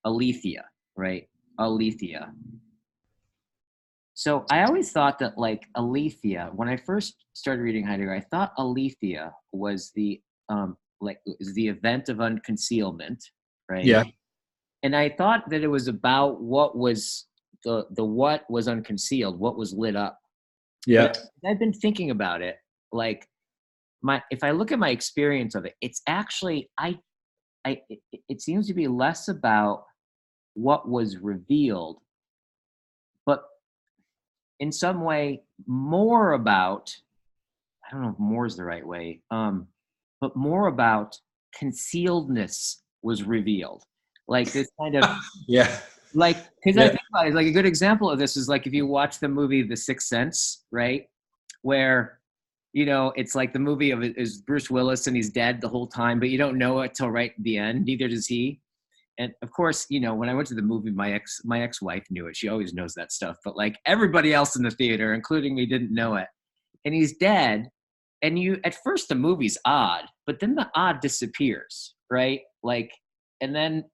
aletheia, right? Aletheia. So I always thought that like aletheia, when I first started reading Heidegger, I thought aletheia was the is the event of unconcealment, right? Yeah. And I thought that it was about what was the what was unconcealed, what was lit up. Yeah. But I've been thinking about it, like if I look at my experience of it, it's actually it seems to be less about what was revealed, but in some way more about, I don't know if more is the right way, but more about concealedness was revealed. Like this kind of Yeah. like, because I Yeah. think about it, like a good example of this is like if you watch the movie The Sixth Sense, right? Where, it's like the movie of is Bruce Willis and he's dead the whole time, but you don't know it till right at the end. Neither does he. And of course, when I went to the movie, my ex-wife knew it. She always knows that stuff. But like everybody else in the theater, including me, didn't know it. And he's dead. And at first the movie's odd, but then the odd disappears, right? Like, and then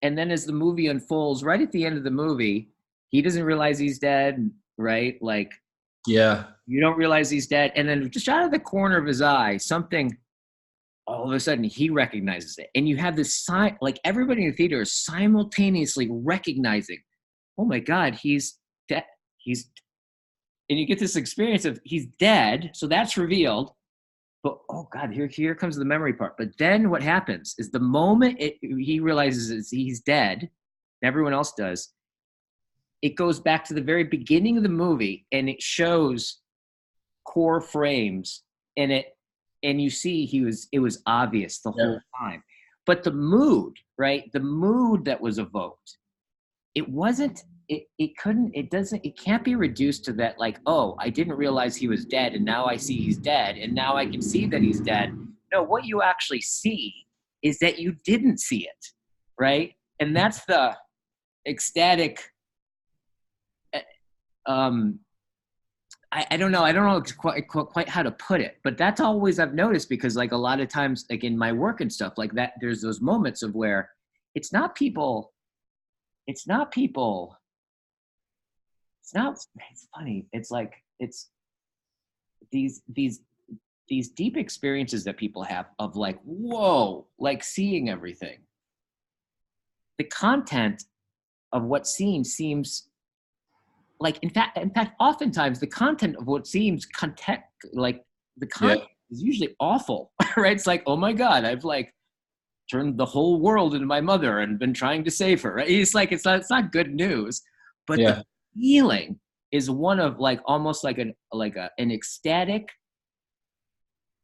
as the movie unfolds, right at the end of the movie, he doesn't realize he's dead, right? Like, Yeah. you don't realize he's dead. And then just out of the corner of his eye, something, all of a sudden he recognizes it. And you have this like everybody in the theater is simultaneously recognizing, oh my God, he's dead. And you get this experience of he's dead. So that's revealed. But oh God, here comes the memory part. But then what happens is the moment he realizes he's dead, and everyone else does, it goes back to the very beginning of the movie and it shows core frames and you see it was obvious the whole time. But the mood, right? The mood that was evoked, it can't be reduced to that, like, oh, I didn't realize he was dead and now I see he's dead and now I can see that he's dead. No, what you actually see is that you didn't see it, right? And that's the ecstatic, I don't know quite how to put it, but that's always I've noticed, because like a lot of times, like in my work and stuff like that, there's those moments of where it's funny. It's like, it's these deep experiences that people have of like, whoa, like seeing everything. The content of what's seen seems like, in fact, oftentimes the content of what seems is usually awful, right? It's like, oh my God, I've like turned the whole world into my mother and been trying to save her, right? It's like, it's not good news, but the feeling is one of like almost like an ecstatic,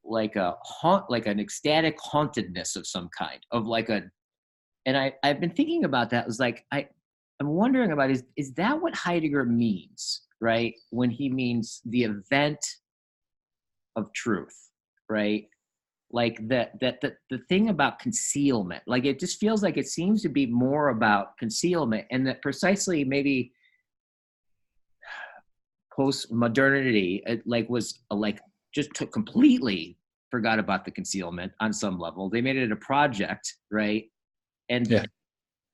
like an ecstatic hauntedness of some kind of like and I've been thinking about that. It was like, I'm wondering about is that what Heidegger means, right? When he means the event of truth, right? Like the thing about concealment, like it just feels like it seems to be more about concealment, and that precisely maybe post-modernity completely forgot about the concealment on some level. They made it a project, right? And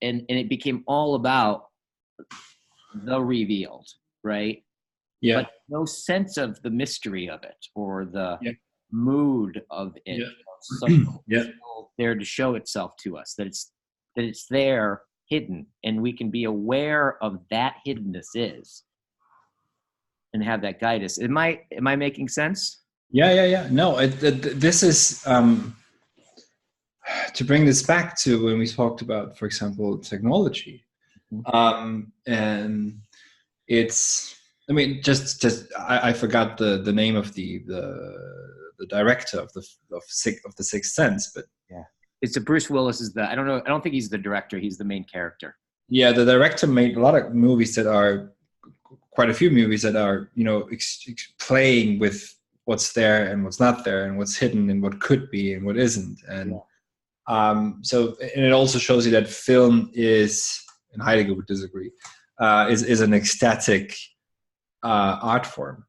it became all about the revealed, right? Yeah. But no sense of the mystery of it or the mood of it. Something still there to show itself to us, that it's there hidden, and we can be aware of that hiddenness and have that guide us. Am I making sense? Yeah. No, this is to bring this back to when we talked about, for example, technology. And it's, I mean, I forgot the name of the director of the Sixth Sense, but it's a Bruce Willis is I don't think he's the director. He's the main character. Yeah, the director made a lot of movies that are quite a few movies that are, playing with what's there and what's not there and what's hidden and what could be and what isn't. And so, and it also shows you that film is, and Heidegger would disagree, is an ecstatic art form.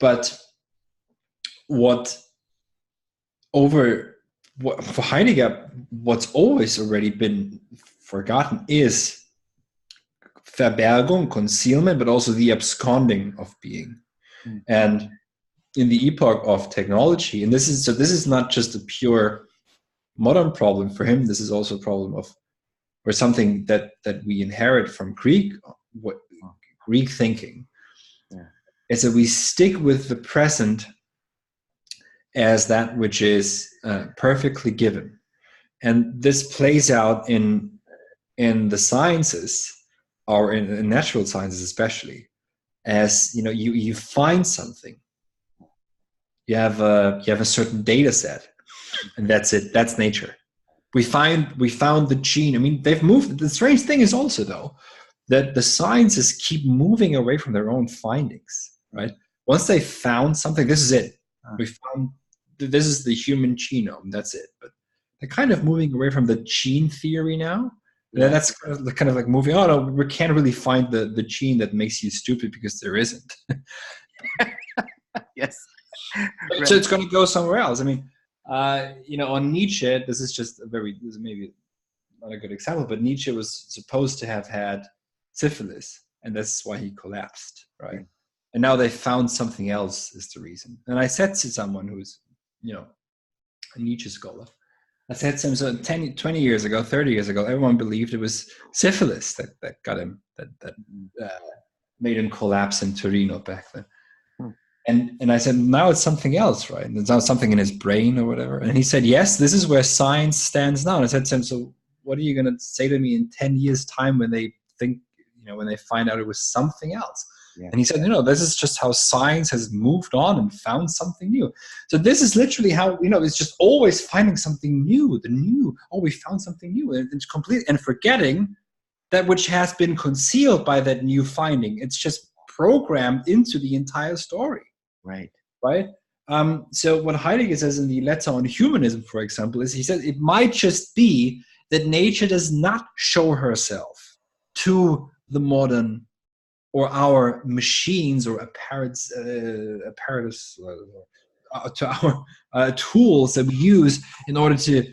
But for Heidegger, what's always already been forgotten is Verbergung, concealment, but also the absconding of being. And in the epoch of technology, and this is not just a pure modern problem for him, this is also a problem of, or something that we inherit from Greek thinking, is that we stick with the present as that which is perfectly given. And this plays out in the sciences, or in natural sciences especially, as you find something, you have a certain data set, and that's it. That's nature. We found the gene. I mean, they've moved. The strange thing is also, though, that the sciences keep moving away from their own findings, right? Once they found something, this is it. We found this is the human genome. That's it. But they're kind of moving away from the gene theory now. Yeah. That's kind of like moving on. Oh, no, we can't really find the gene that makes you stupid, because there isn't. Yes. So it's going to go somewhere else. I mean, on Nietzsche, this is maybe not a good example, but Nietzsche was supposed to have had syphilis, and that's why he collapsed, right? And now they found something else is the reason. And I said to someone who's, a Nietzsche scholar, I said to him, so 10, 20 years ago, 30 years ago, everyone believed it was syphilis that got him, that made him collapse in Torino back then. And I said, now it's something else, right? It's now something in his brain or whatever. And he said, yes, this is where science stands now. And I said to him, so what are you going to say to me in 10 years' time when they think, when they find out it was something else? Yeah. And he said, this is just how science has moved on and found something new. So this is literally how, it's just always finding something new, the new. Oh, we found something new. And it's complete, and forgetting that which has been concealed by that new finding. It's just programmed into the entire story. Right. So what Heidegger says in the letter on humanism, for example, is he says it might just be that nature does not show herself to the modern or our machines or apparatus to our tools that we use in order to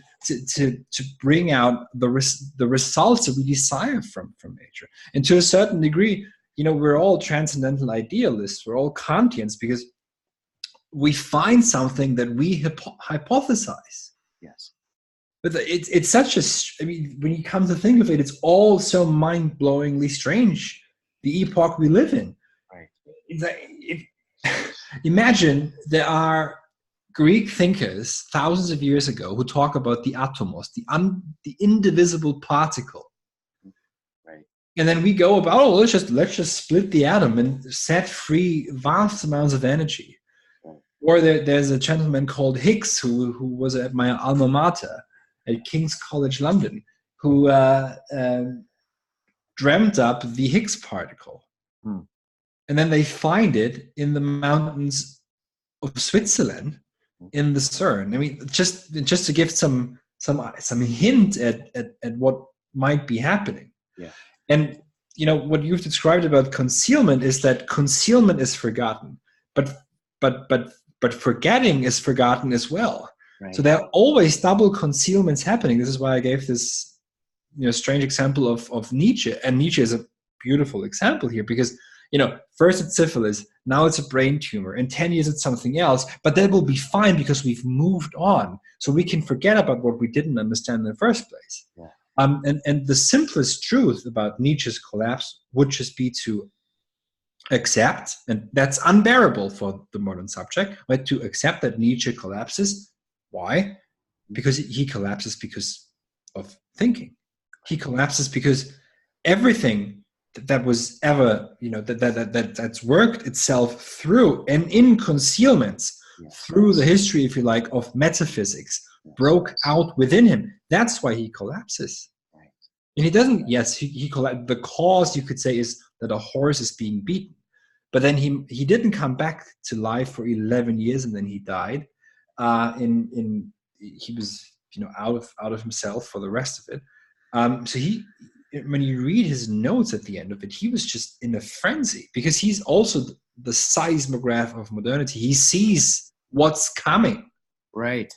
bring out the results that we desire from nature. And to a certain degree, we're all transcendental idealists. We're all Kantians, because we find something that we hypothesize. Yes. But it's such when you come to think of it, it's all so mind-blowingly strange, the epoch we live in. Right. It's like, imagine there are Greek thinkers thousands of years ago who talk about the atomos, the indivisible particle. Right. And then we go about, let's just split the atom and set free vast amounts of energy. Or there's a gentleman called Higgs who was at my alma mater at King's College London, who dreamt up the Higgs particle. And then they find it in the mountains of Switzerland in the CERN. I mean, just to give some hint at what might be happening. Yeah. And what you've described about concealment is that concealment is forgotten, but forgetting is forgotten as well. Right. So there are always double concealments happening. This is why I gave this strange example of Nietzsche. And Nietzsche is a beautiful example here, because first it's syphilis, now it's a brain tumor, in 10 years it's something else, but that will be fine because we've moved on. So we can forget about what we didn't understand in the first place. Yeah. And the simplest truth about Nietzsche's collapse would just be to accept, and that's unbearable for the modern subject, but to accept that Nietzsche collapses. Why? Because he collapses because of thinking. He collapses because everything that was ever, that's worked itself through and in concealments through the history, if you like, of metaphysics, broke out within him. That's why he collapses. And he doesn't, he collapsed. The cause, you could say, is that a horse is being beaten. But then he didn't come back to life for 11 years, and then he died. He was out of himself for the rest of it. So when you read his notes at the end of it, he was just in a frenzy, because he's also the seismograph of modernity. He sees what's coming. Right.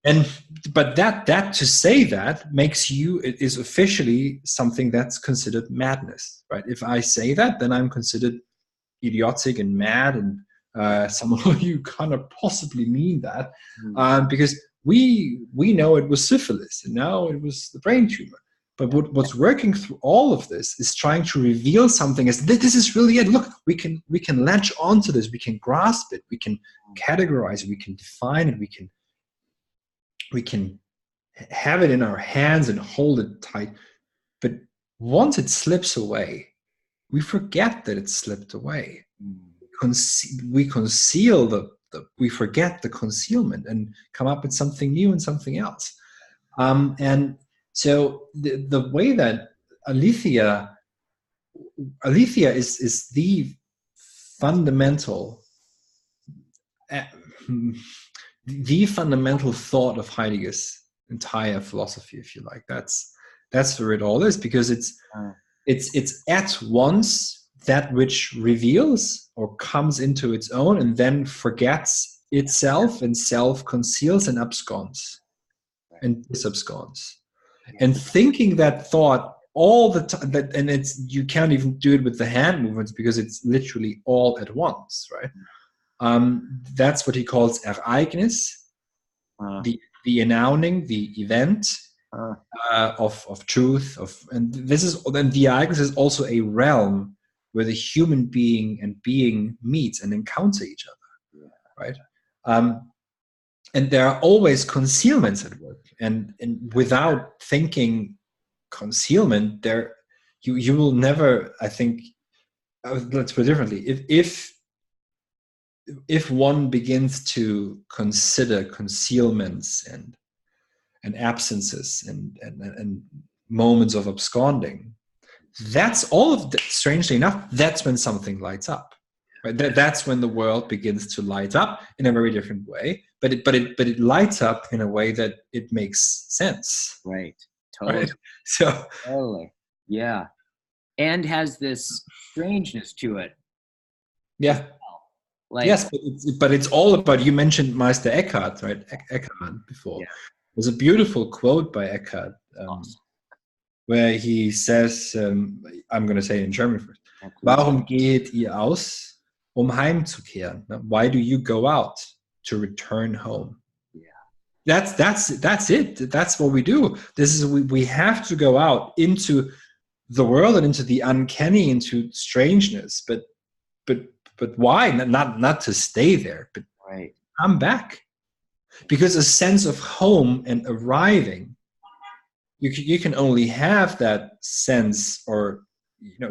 And but that to say that makes you, it is officially something that's considered madness, right? If I say that, then I'm considered idiotic and mad, and someone who you cannot possibly mean that, because we know it was syphilis and now it was the brain tumor. But what's working through all of this is trying to reveal something as this is really it. Look, we can latch onto this, we can grasp it, we can categorize it, we can define it, we can have it in our hands and hold it tight. But once it slips away, we forget that it slipped away. We conceal we forget the concealment and come up with something new and something else. And so the way that aletheia is the fundamental thought of Heidegger's entire philosophy, if you like. That's where it all is, because it's at once that which reveals or comes into its own and then forgets itself and self-conceals and absconds and disabsconds. And thinking that thought all the time, and you can't even do it with the hand movements because it's literally all at once, right? That's what he calls Ereignis, the announcing, the event of truth. And this is then the Ereignis is also a realm where the human being and being meet and encounter each other, right? And there are always concealments at work, and without thinking concealment, you will never, I think, let's put it differently, if one begins to consider concealments and absences and moments of absconding, that's all of that. Strangely enough, that's when something lights up, right? That's when the world begins to light up in a very different way, but it lights up in a way that it makes sense, right? Totally. Right? So totally, yeah, and has this strangeness to it. Yeah. Like, yes, but it's all about, you mentioned Meister Eckhart, right? Eckhart before. Yeah. There's a beautiful quote by Eckhart where he says, I'm going to say it in German first. Warum geht ihr aus, heimzukehren? Why do you go out? To return home. Yeah. That's it. That's what we do. This is, we have to go out into the world and into the uncanny, into strangeness, but why? Not to stay there, but come back. Because a sense of home and arriving, you can only have that sense, or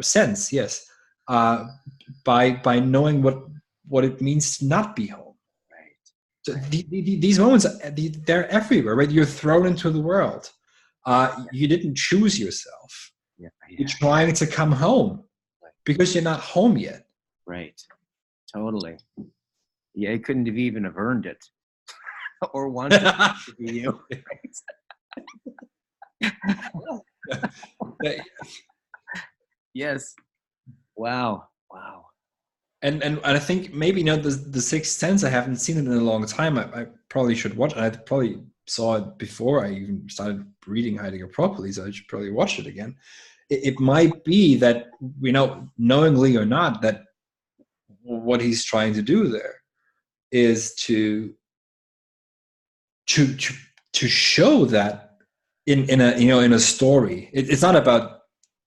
sense, yes, by knowing what it means to not be home. Right. So these moments, they're everywhere, right? You're thrown into the world. You didn't choose yourself. Yeah. You're trying to come home because you're not home yet. Right. Totally. Yeah, it couldn't have even earned it or wanted to be you. Yes. Wow. And I think maybe the Sixth Sense, I haven't seen it in a long time. I probably should watch it. I probably saw it before I even started reading Heidegger properly, so I should probably watch it again. It might be that, knowingly or not, that what he's trying to do there is to show that in a story. It's not about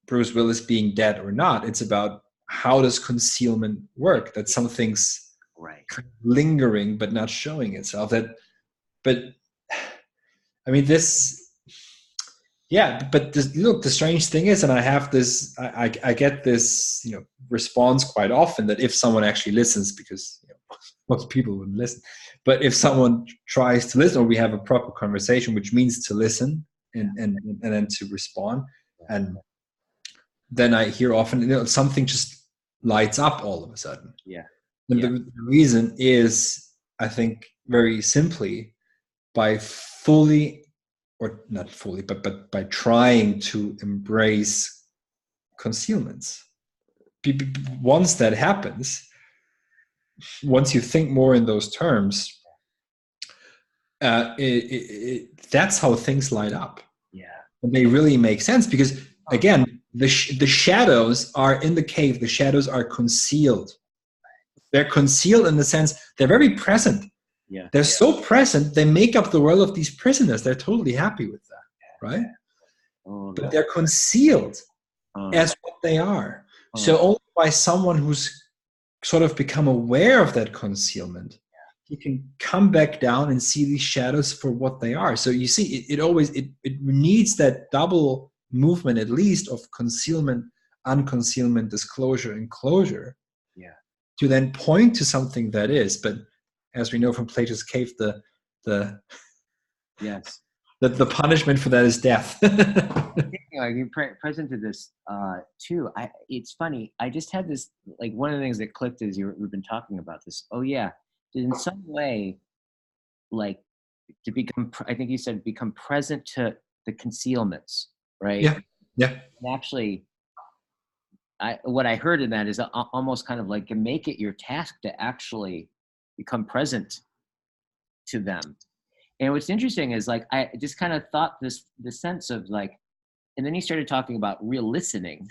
Bruce Willis being dead or not. It's about how does concealment work, that something's kind of lingering but not showing itself. But I mean, this, yeah, but look, the strange thing is, and I have this, I get this, response quite often, that if someone actually listens, because most people wouldn't listen, but if someone tries to listen, or we have a proper conversation, which means to listen and then to respond, and then I hear often, something just lights up all of a sudden. Yeah. And the reason is, I think, very simply, by fully, or not fully, but by trying to embrace concealments. Once that happens, once you think more in those terms, that's how things light up. Yeah. And they really make sense because, again, the shadows are in the cave. The shadows are concealed. They're concealed in the sense they're very present. Yeah. They're so present, they make up the world of these prisoners. They're totally happy with that, right? Oh, but they're concealed as what they are. So only by someone who's sort of become aware of that concealment, he can come back down and see these shadows for what they are. So you see, it always needs that double movement, at least, of concealment, unconcealment, disclosure, and closure, to then point to something that is. But as we know from Plato's cave, the punishment for that is death. You presented this too. It's funny. I just had this, like, one of the things that clicked as we've been talking about this. Oh yeah, in some way, like, to become, I think you said, become present to the concealments, right? Yeah. And actually, what I heard in that is almost kind of like, make it your task to actually become present to them. And what's interesting is, like, I just kind of thought the sense of, like, and then he started talking about real listening,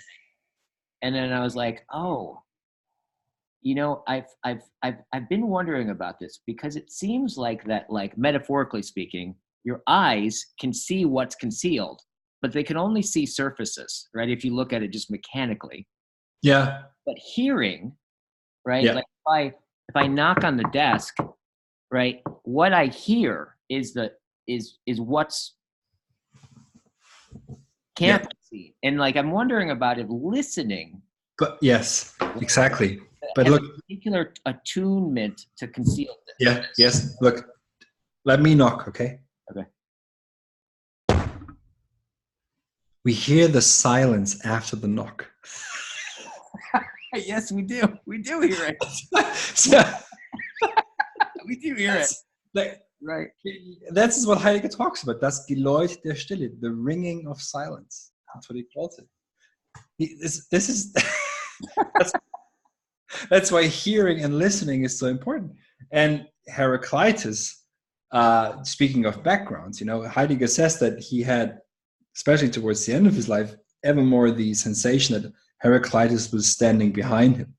and then I was like, oh, I've been wondering about this, because it seems like that, like, metaphorically speaking, your eyes can see what's concealed, but they can only see surfaces, right? If you look at it just mechanically. Yeah. But hearing, right? Yeah. Like, if I knock on the desk, right, what I hear is what's can't be seen. And, like, I'm wondering about if listening. But yes, exactly. But look, a particular attunement to conceal this. Yeah. Yes. Look, let me knock. Okay. Okay. We hear the silence after the knock. Yes, we do. We do hear it. We do hear it. Right. That's what Heidegger talks about. Das Geläut der Stille, the ringing of silence. That's what he calls it. This is that's why hearing and listening is so important. And Heraclitus, speaking of backgrounds, Heidegger says that he had, especially towards the end of his life, ever more the sensation that Heraclitus was standing behind him.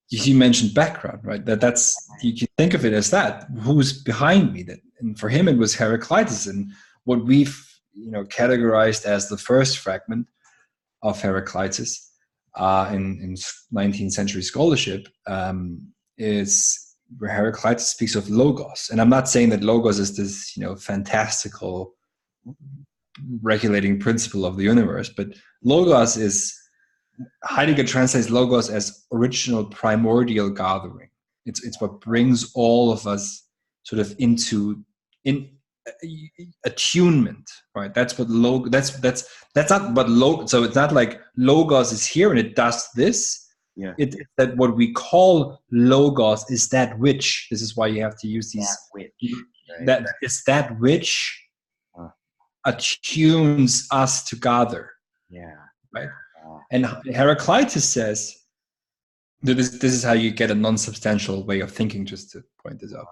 You mentioned background, right? That's, you can think of it as that. Who's behind me? And for him, it was Heraclitus. And what we've categorized as the first fragment of Heraclitus in 19th century scholarship is where Heraclitus speaks of logos. And I'm not saying that logos is this fantastical regulating principle of the universe, but logos is, Heidegger translates logos as original primordial gathering. It's what brings all of us sort of in attunement, right? That's what that's not what so it's not like logos is here and it does this. Yeah. It's that what we call logos is that which, this is why you have to use these, that which, right? That is that which attunes us to gather. Yeah. Right. And Heraclitus says, this is how you get a non-substantial way of thinking, just to point this out.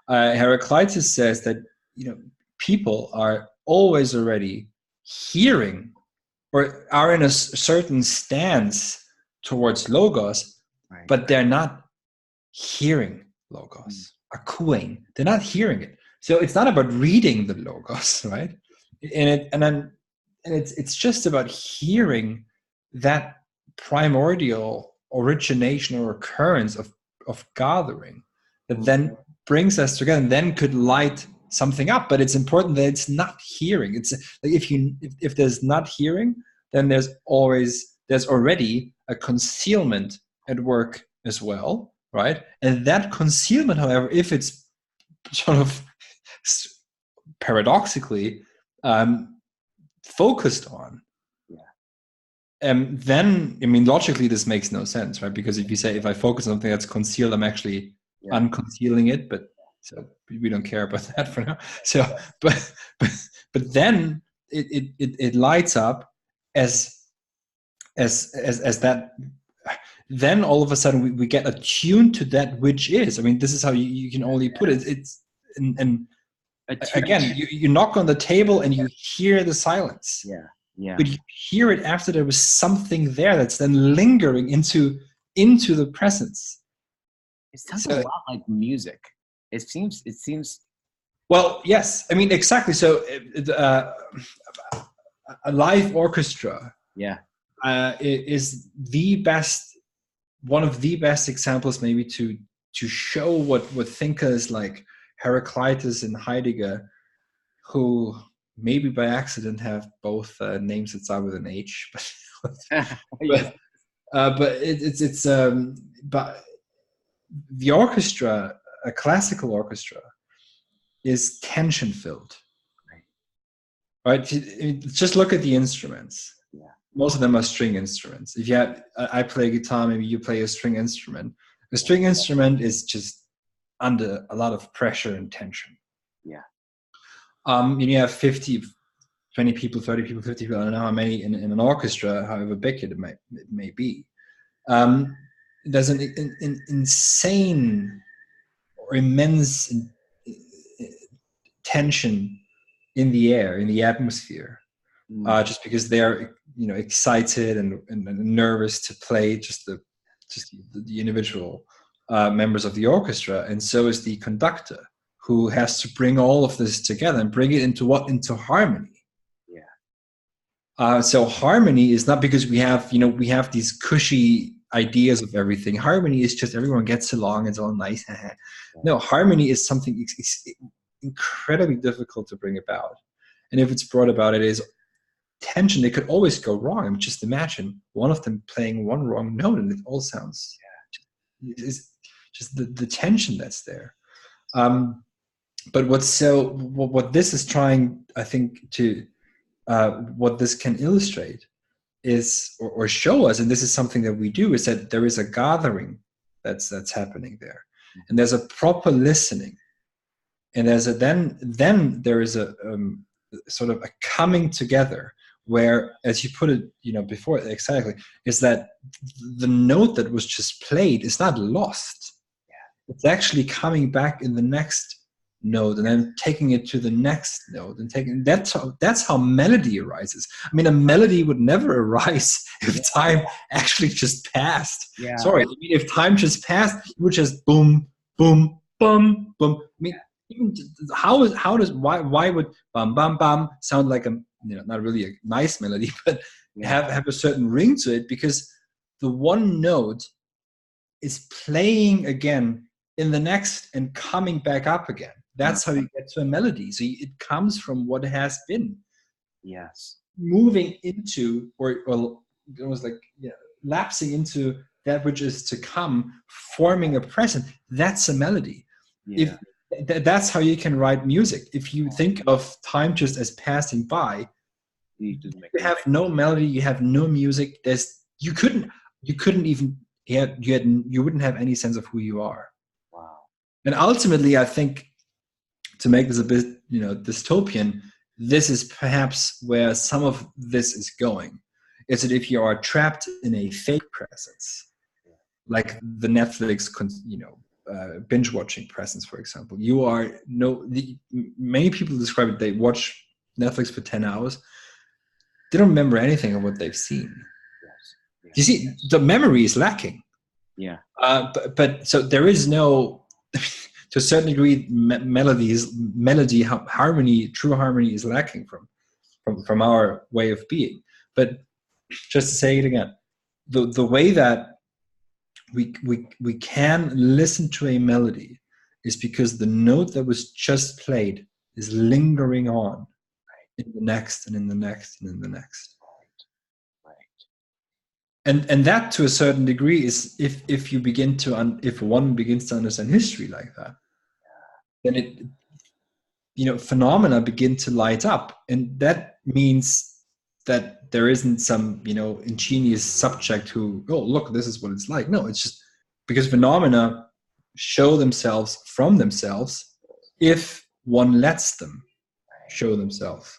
Heraclitus says that people are always already hearing or are in a certain stance towards logos, right, but they're not hearing logos, akuein. They're not hearing it. So it's not about reading the logos, right? And it's just about hearing that primordial origination or occurrence of gathering that then brings us together and then could light something up. But it's important that it's not hearing. It's like if there's not hearing, then there's already a concealment at work as well, right? And that concealment, however, if it's sort of paradoxically focused on, then, logically this makes no sense, right? Because if you say, if I focus on something that's concealed, I'm actually unconcealing it, but so we don't care about that for now. So, but then it lights up as that. Then all of a sudden we get attuned to that which is. This is how you can only put it. and again, you knock on the table and you hear the silence. Yeah. But you hear it after there was something there that's then lingering into the presence. It sounds a lot like music. It seems. Well, yes. I mean, exactly. So, a live orchestra, is one of the best examples, maybe to show what thinkers like Heraclitus and Heidegger, who maybe by accident have both names that start with an H, but but the orchestra, a classical orchestra, is tension filled. Right? Just look at the instruments. Most of them are string instruments. If you have, I play guitar, maybe you play a string instrument. A string instrument is just under a lot of pressure and tension. You have 50, 20 people, 30 people, 50 people, I don't know how many in an orchestra, however big it may be. There's an insane or immense tension in the air, in the atmosphere, just because they're excited and nervous to play, just the individual members of the orchestra, and so is the conductor, who has to bring all of this together and bring it into harmony. So harmony is not because we have these cushy ideas of everything. Harmony is just everyone gets along, it's all nice. No, harmony is something incredibly difficult to bring about, and if it's brought about, it is tension. It could always go wrong. I mean, just imagine one of them playing one wrong note and it all sounds it's just the tension that's there. But what this is trying, I think, to what this can illustrate is or show us, and this is something that we do, is that there is a gathering that's happening there, and there's a proper listening, and there's then there is a sort of a coming together where, as you put it, before, exactly, is that the note that was just played is not lost. It's actually coming back in the next note, and then taking it to the next note, and that's how melody arises. I mean, a melody would never arise if time actually just passed. Sorry, I mean, if time just passed, it would just boom, boom, boom, boom. I mean, why would bam bam bam sound like a not really a nice melody, but have a certain ring to it, because the one note is playing again in the next and coming back up again. That's how you get to a melody. So it comes from what has been. Moving into or almost like lapsing into that which is to come, forming a present. That's a melody. If that's how you can write music. If you think of time just as passing by, you have no melody, you have no music. You wouldn't have any sense of who you are. And ultimately, I think, to make this a bit dystopian, this is perhaps where some of this is going. Is that if you are trapped in a fake presence, like the Netflix binge watching presence, for example, many people describe it, they watch Netflix for 10 hours, they don't remember anything of what they've seen. You see, the memory is lacking. But so there is no to a certain degree, melody, harmony, true harmony is lacking from our way of being. But just to say it again, the way that we can listen to a melody is because the note that was just played is lingering on in the next and in the next and in the next. And that, to a certain degree, is if one begins to understand history like that, then phenomena begin to light up, and that means that there isn't some ingenious subject who, oh look, this is what it's like. No, it's just because phenomena show themselves from themselves if one lets them show themselves.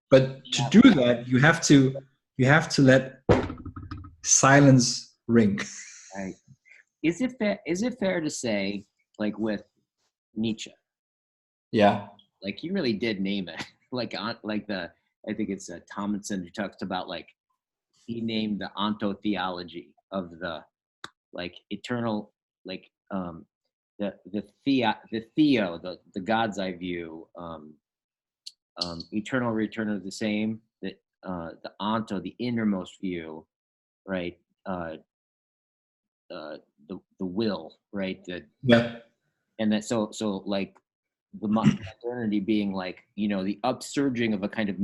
But to do that, you have to let silence ring. Is it fair to say, like with Nietzsche, Yeah. Like he really did name it. I think it's Tomlinson who talks about like he named the ontotheology of the like eternal like the God's eye view, eternal return of the same, the onto, the innermost view, right? The will, right? Yeah. And that so like the modernity being like, you know, the upsurging of a kind of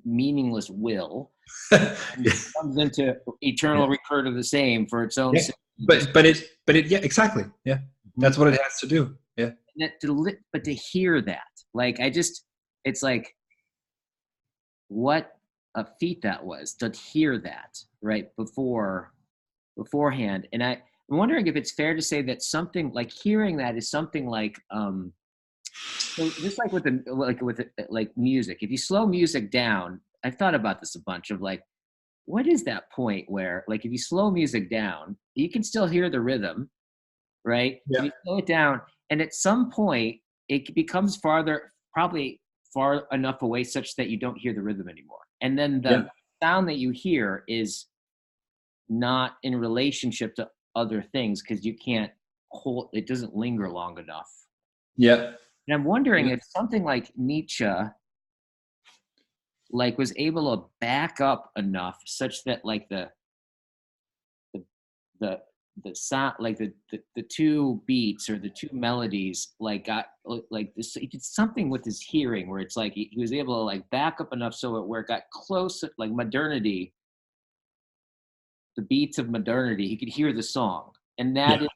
meaningless will and Yeah. comes into eternal recurrent of the same for its own Yeah. sake. But it yeah, exactly. Yeah. That's what it has to do. Yeah. But to hear that, like it's like what a feat that was to hear that right beforehand. And I'm wondering if it's fair to say that something like hearing that is something like so just like with music, if you slow music down, I've thought about this a bunch of like, what is that point where like if you slow music down, you can still hear the rhythm, right? And Yeah. you slow it down, and at some point it becomes probably far enough away such that you don't hear the rhythm anymore. And then Yeah. the sound that you hear is not in relationship to other things because you can't hold it, doesn't linger long enough. Yeah. And I'm wondering if something like Nietzsche like was able to back up enough such that like the the sound like the two beats or the two melodies like got like this, he did something with his hearing where it's like he was able to like back up enough so where it got close, like modernity, the beats of modernity, he could hear the song, and Yeah.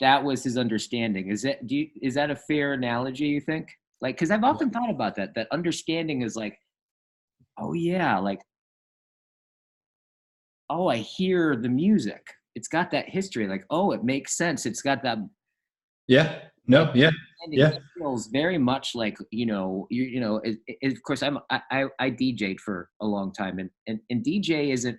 that was his understanding. Is that a fair analogy, you think? Like, because I've often thought about that understanding is like, oh yeah, like, oh, I hear the music, it's got that history, like, oh, it makes sense, it's got that. Yeah. No. Yeah. It Yeah. feels very much like, you know, of course I DJ'd for a long time, and DJ isn't,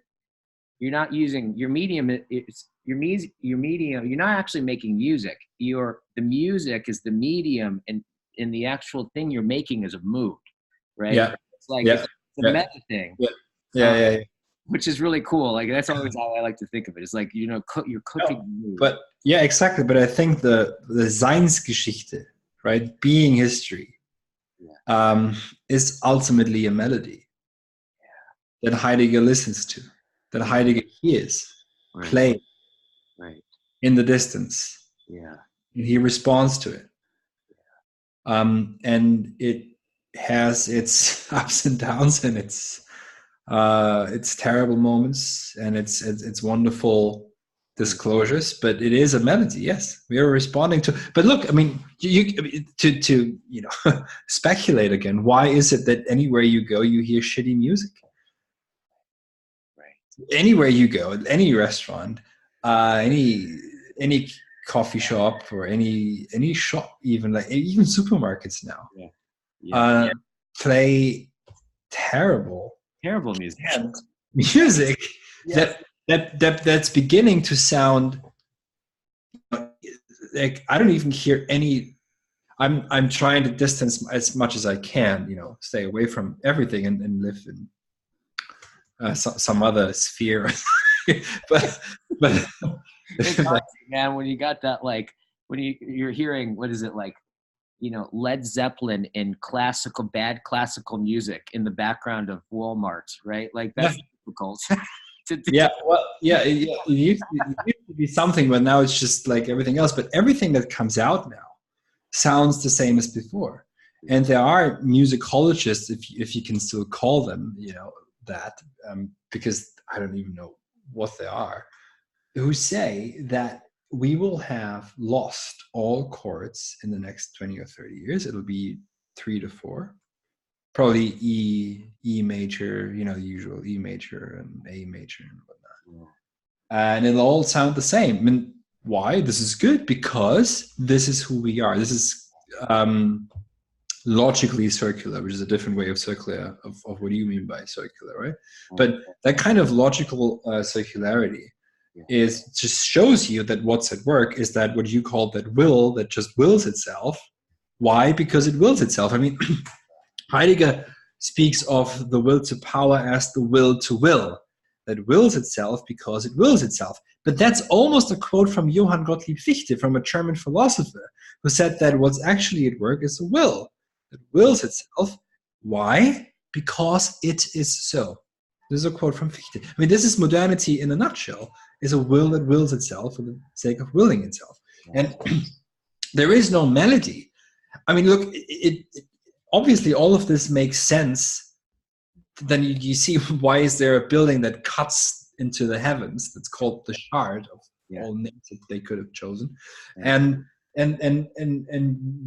you're not using your medium, it's your medium, you're not actually making music, the music is the medium, and in the actual thing you're making is a mood, right? Yeah. It's like Yeah. it's a Yeah. meta thing, Yeah. Yeah. Yeah. Yeah. which is really cool. Like that's always how I like to think of it. It's like, you know, you're cooking No, mood. but yeah, exactly. But I think the Seinsgeschichte, right, being history, Yeah. is ultimately a melody that Heidegger listens to, that Yeah. Heidegger hears, Right. play Right. in the distance, Yeah. and he responds to it. And it has its ups and downs, and its terrible moments, and it's wonderful disclosures, but it is a melody. Yes, we are responding to. But look, I mean, to you know speculate again. Why is it that anywhere you go, you hear shitty music? Right. Anywhere you go, any restaurant, any coffee shop, or any shop, even like even supermarkets now, Yeah. Yeah. play terrible Terrible music. music Yes. that's beginning to sound like I don't even hear any. I'm trying to distance as much as I can, you know, stay away from everything and live in some other sphere. but It's hard, man, when you got that, like when you're hearing, what is it, like, you know, Led Zeppelin in bad classical music in the background of Walmart, right? Like that's difficult. Yeah, well, yeah, it used to be something, but now it's just like everything else. But everything that comes out now sounds the same as before. And there are musicologists, if you can still call them, you know, that, because I don't even know what they are, who say that we will have lost all chords in the next 20 or 30 years. It'll be 3 to 4. Probably E major, you know, the usual E major and A major and whatnot. And it'll all sound the same. I mean, why? This is good because this is who we are. This is logically circular, which is a different way of circular, of what do you mean by circular, right? But that kind of logical circularity is just shows you that what's at work is that what you call that will, that just wills itself, Why? Because it wills itself. I mean, Heidegger speaks of the will to power as the will to will, that wills itself because it wills itself. But that's almost a quote from Johann Gottlieb Fichte, from a German philosopher, who said that what's actually at work is a will. It wills itself. Why? Because it is so. This is a quote from Fichte. I mean, this is modernity in a nutshell, is a will that wills itself for the sake of willing itself. And there is no melody. I mean, look, it obviously all of this makes sense. Then you see, why is there a building that cuts into the heavens that's called the Shard of all names that they could have chosen, and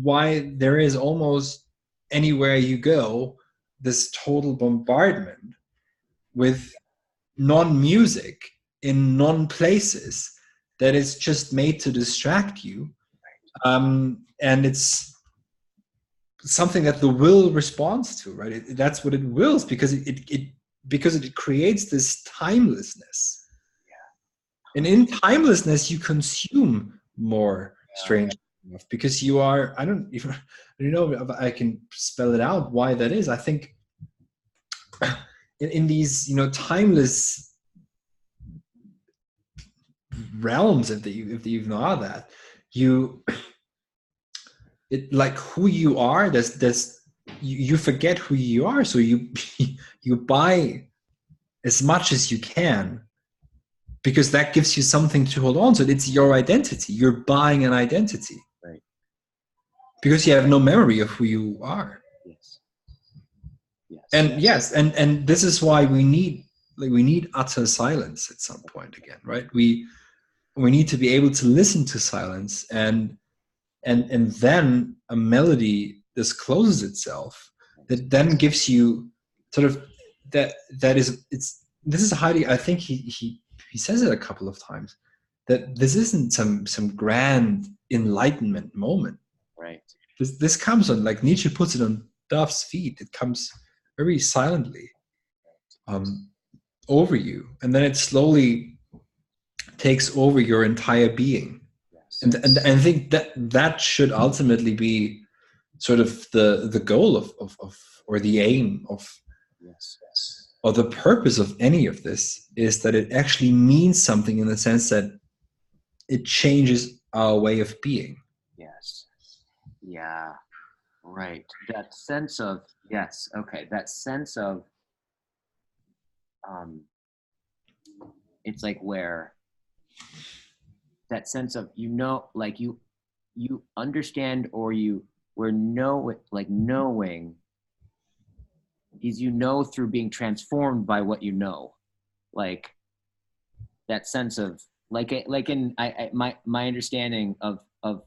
why there is almost anywhere you go this total bombardment with non-music in non-places that is just made to distract you, and it's something that the will responds to, right? That's what it wills, because it creates this timelessness. And in timelessness, you consume more, strange enough, because you are, I don't know if I can spell it out why that is. I think in these, timeless realms, if they even are that, like who you are, you forget who you are, so you buy as much as you can, because that gives you something to hold on to. It's your identity. You're buying an identity, right? Because you have no memory of who you are. Yes. And this is why we need utter silence at some point again, right? We need to be able to listen to silence, and then a melody discloses itself that then gives you sort of this is Heidegger. I think he says it a couple of times, that this isn't some grand enlightenment moment, right? This comes on, like Nietzsche puts it, on dove's feet. It comes very silently over you, and then it slowly takes over your entire being. And I think that should ultimately be sort of the goal of or the aim of, or the purpose of any of this, is that it actually means something, in the sense that it changes our way of being. Yes. Yeah. Right. That sense of, yes. Okay. That sense of, it's like where that sense of, like you understand, or knowing is, through being transformed by what you know, like that sense of, like in my understanding of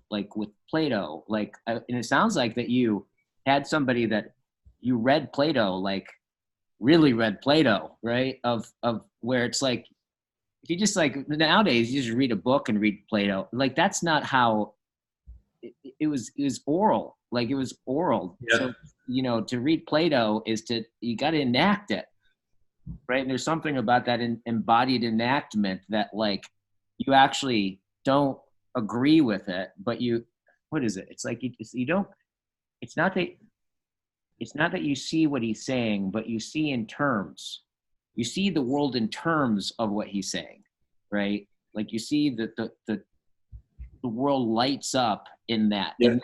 like with Plato, like, and it sounds like that you had somebody that you read Plato, like really read Plato, right? Of where it's like, if you just, like, nowadays you just read a book and read Plato, like that's not how it was oral. Like it was oral. Yeah. So, to read Plato is you got to enact it, right? And there's something about that embodied enactment that, like, you actually don't agree with it, but what is it? It's like you don't. It's not that you see what he's saying, but you see in terms. You see the world in terms of what he's saying, right? Like you see that the world lights up in that, and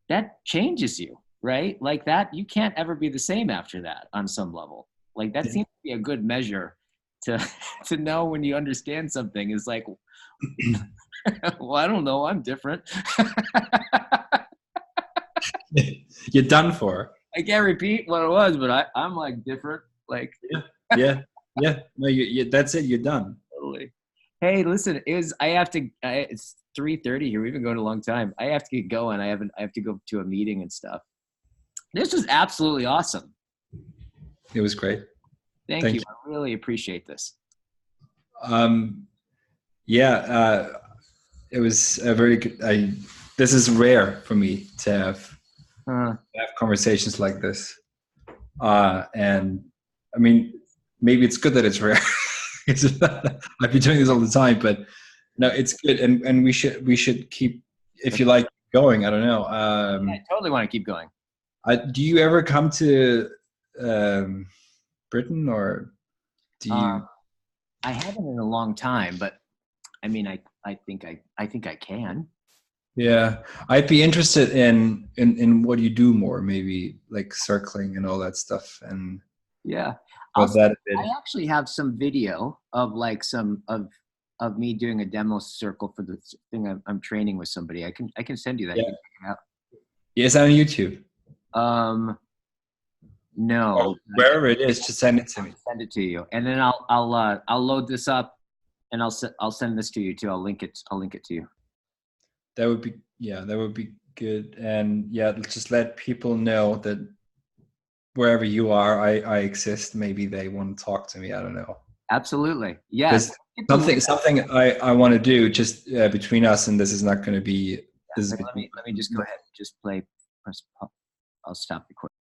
that changes you, right? Like that, you can't ever be the same after that on some level. Like that seems to be a good measure to know when you understand something. Is like, well, I don't know, I'm different. You're done for. I can't repeat what it was, but I'm like different. Like yeah. No, you that's it. You're done. Totally. Hey, listen, it's 3:30 here. We've been going a long time. I have to get going. I have to go to a meeting and stuff. This was absolutely awesome. It was great. Thank you. I really appreciate this. It was a very good. This is rare for me to have conversations like this, and I mean, maybe it's good that it's rare. I'd be doing this all the time, but no, it's good, and we should keep. If you like, you going. I don't know. I totally want to keep going. Do you ever come to Britain, or do you? I haven't in a long time, but I mean, I think I can. Yeah, I'd be interested in what you do more, maybe like circling and all that stuff, and Yeah, about that a bit. I actually have some video of like some of me doing a demo circle for the thing I'm training with somebody. I can send you that. Yeah. You can check it out. Yeah, it's on YouTube. No, Or wherever it is, just send it to me. send it to you, and then I'll load this up, and I'll send this to you too. I'll link it to you. That would be good. And yeah, just let people know that wherever you are, I exist. Maybe they want to talk to me. I don't know. Absolutely, yes. Something I want to do just between us, and this is not going to be. Let me just go ahead and just play. I'll stop recording.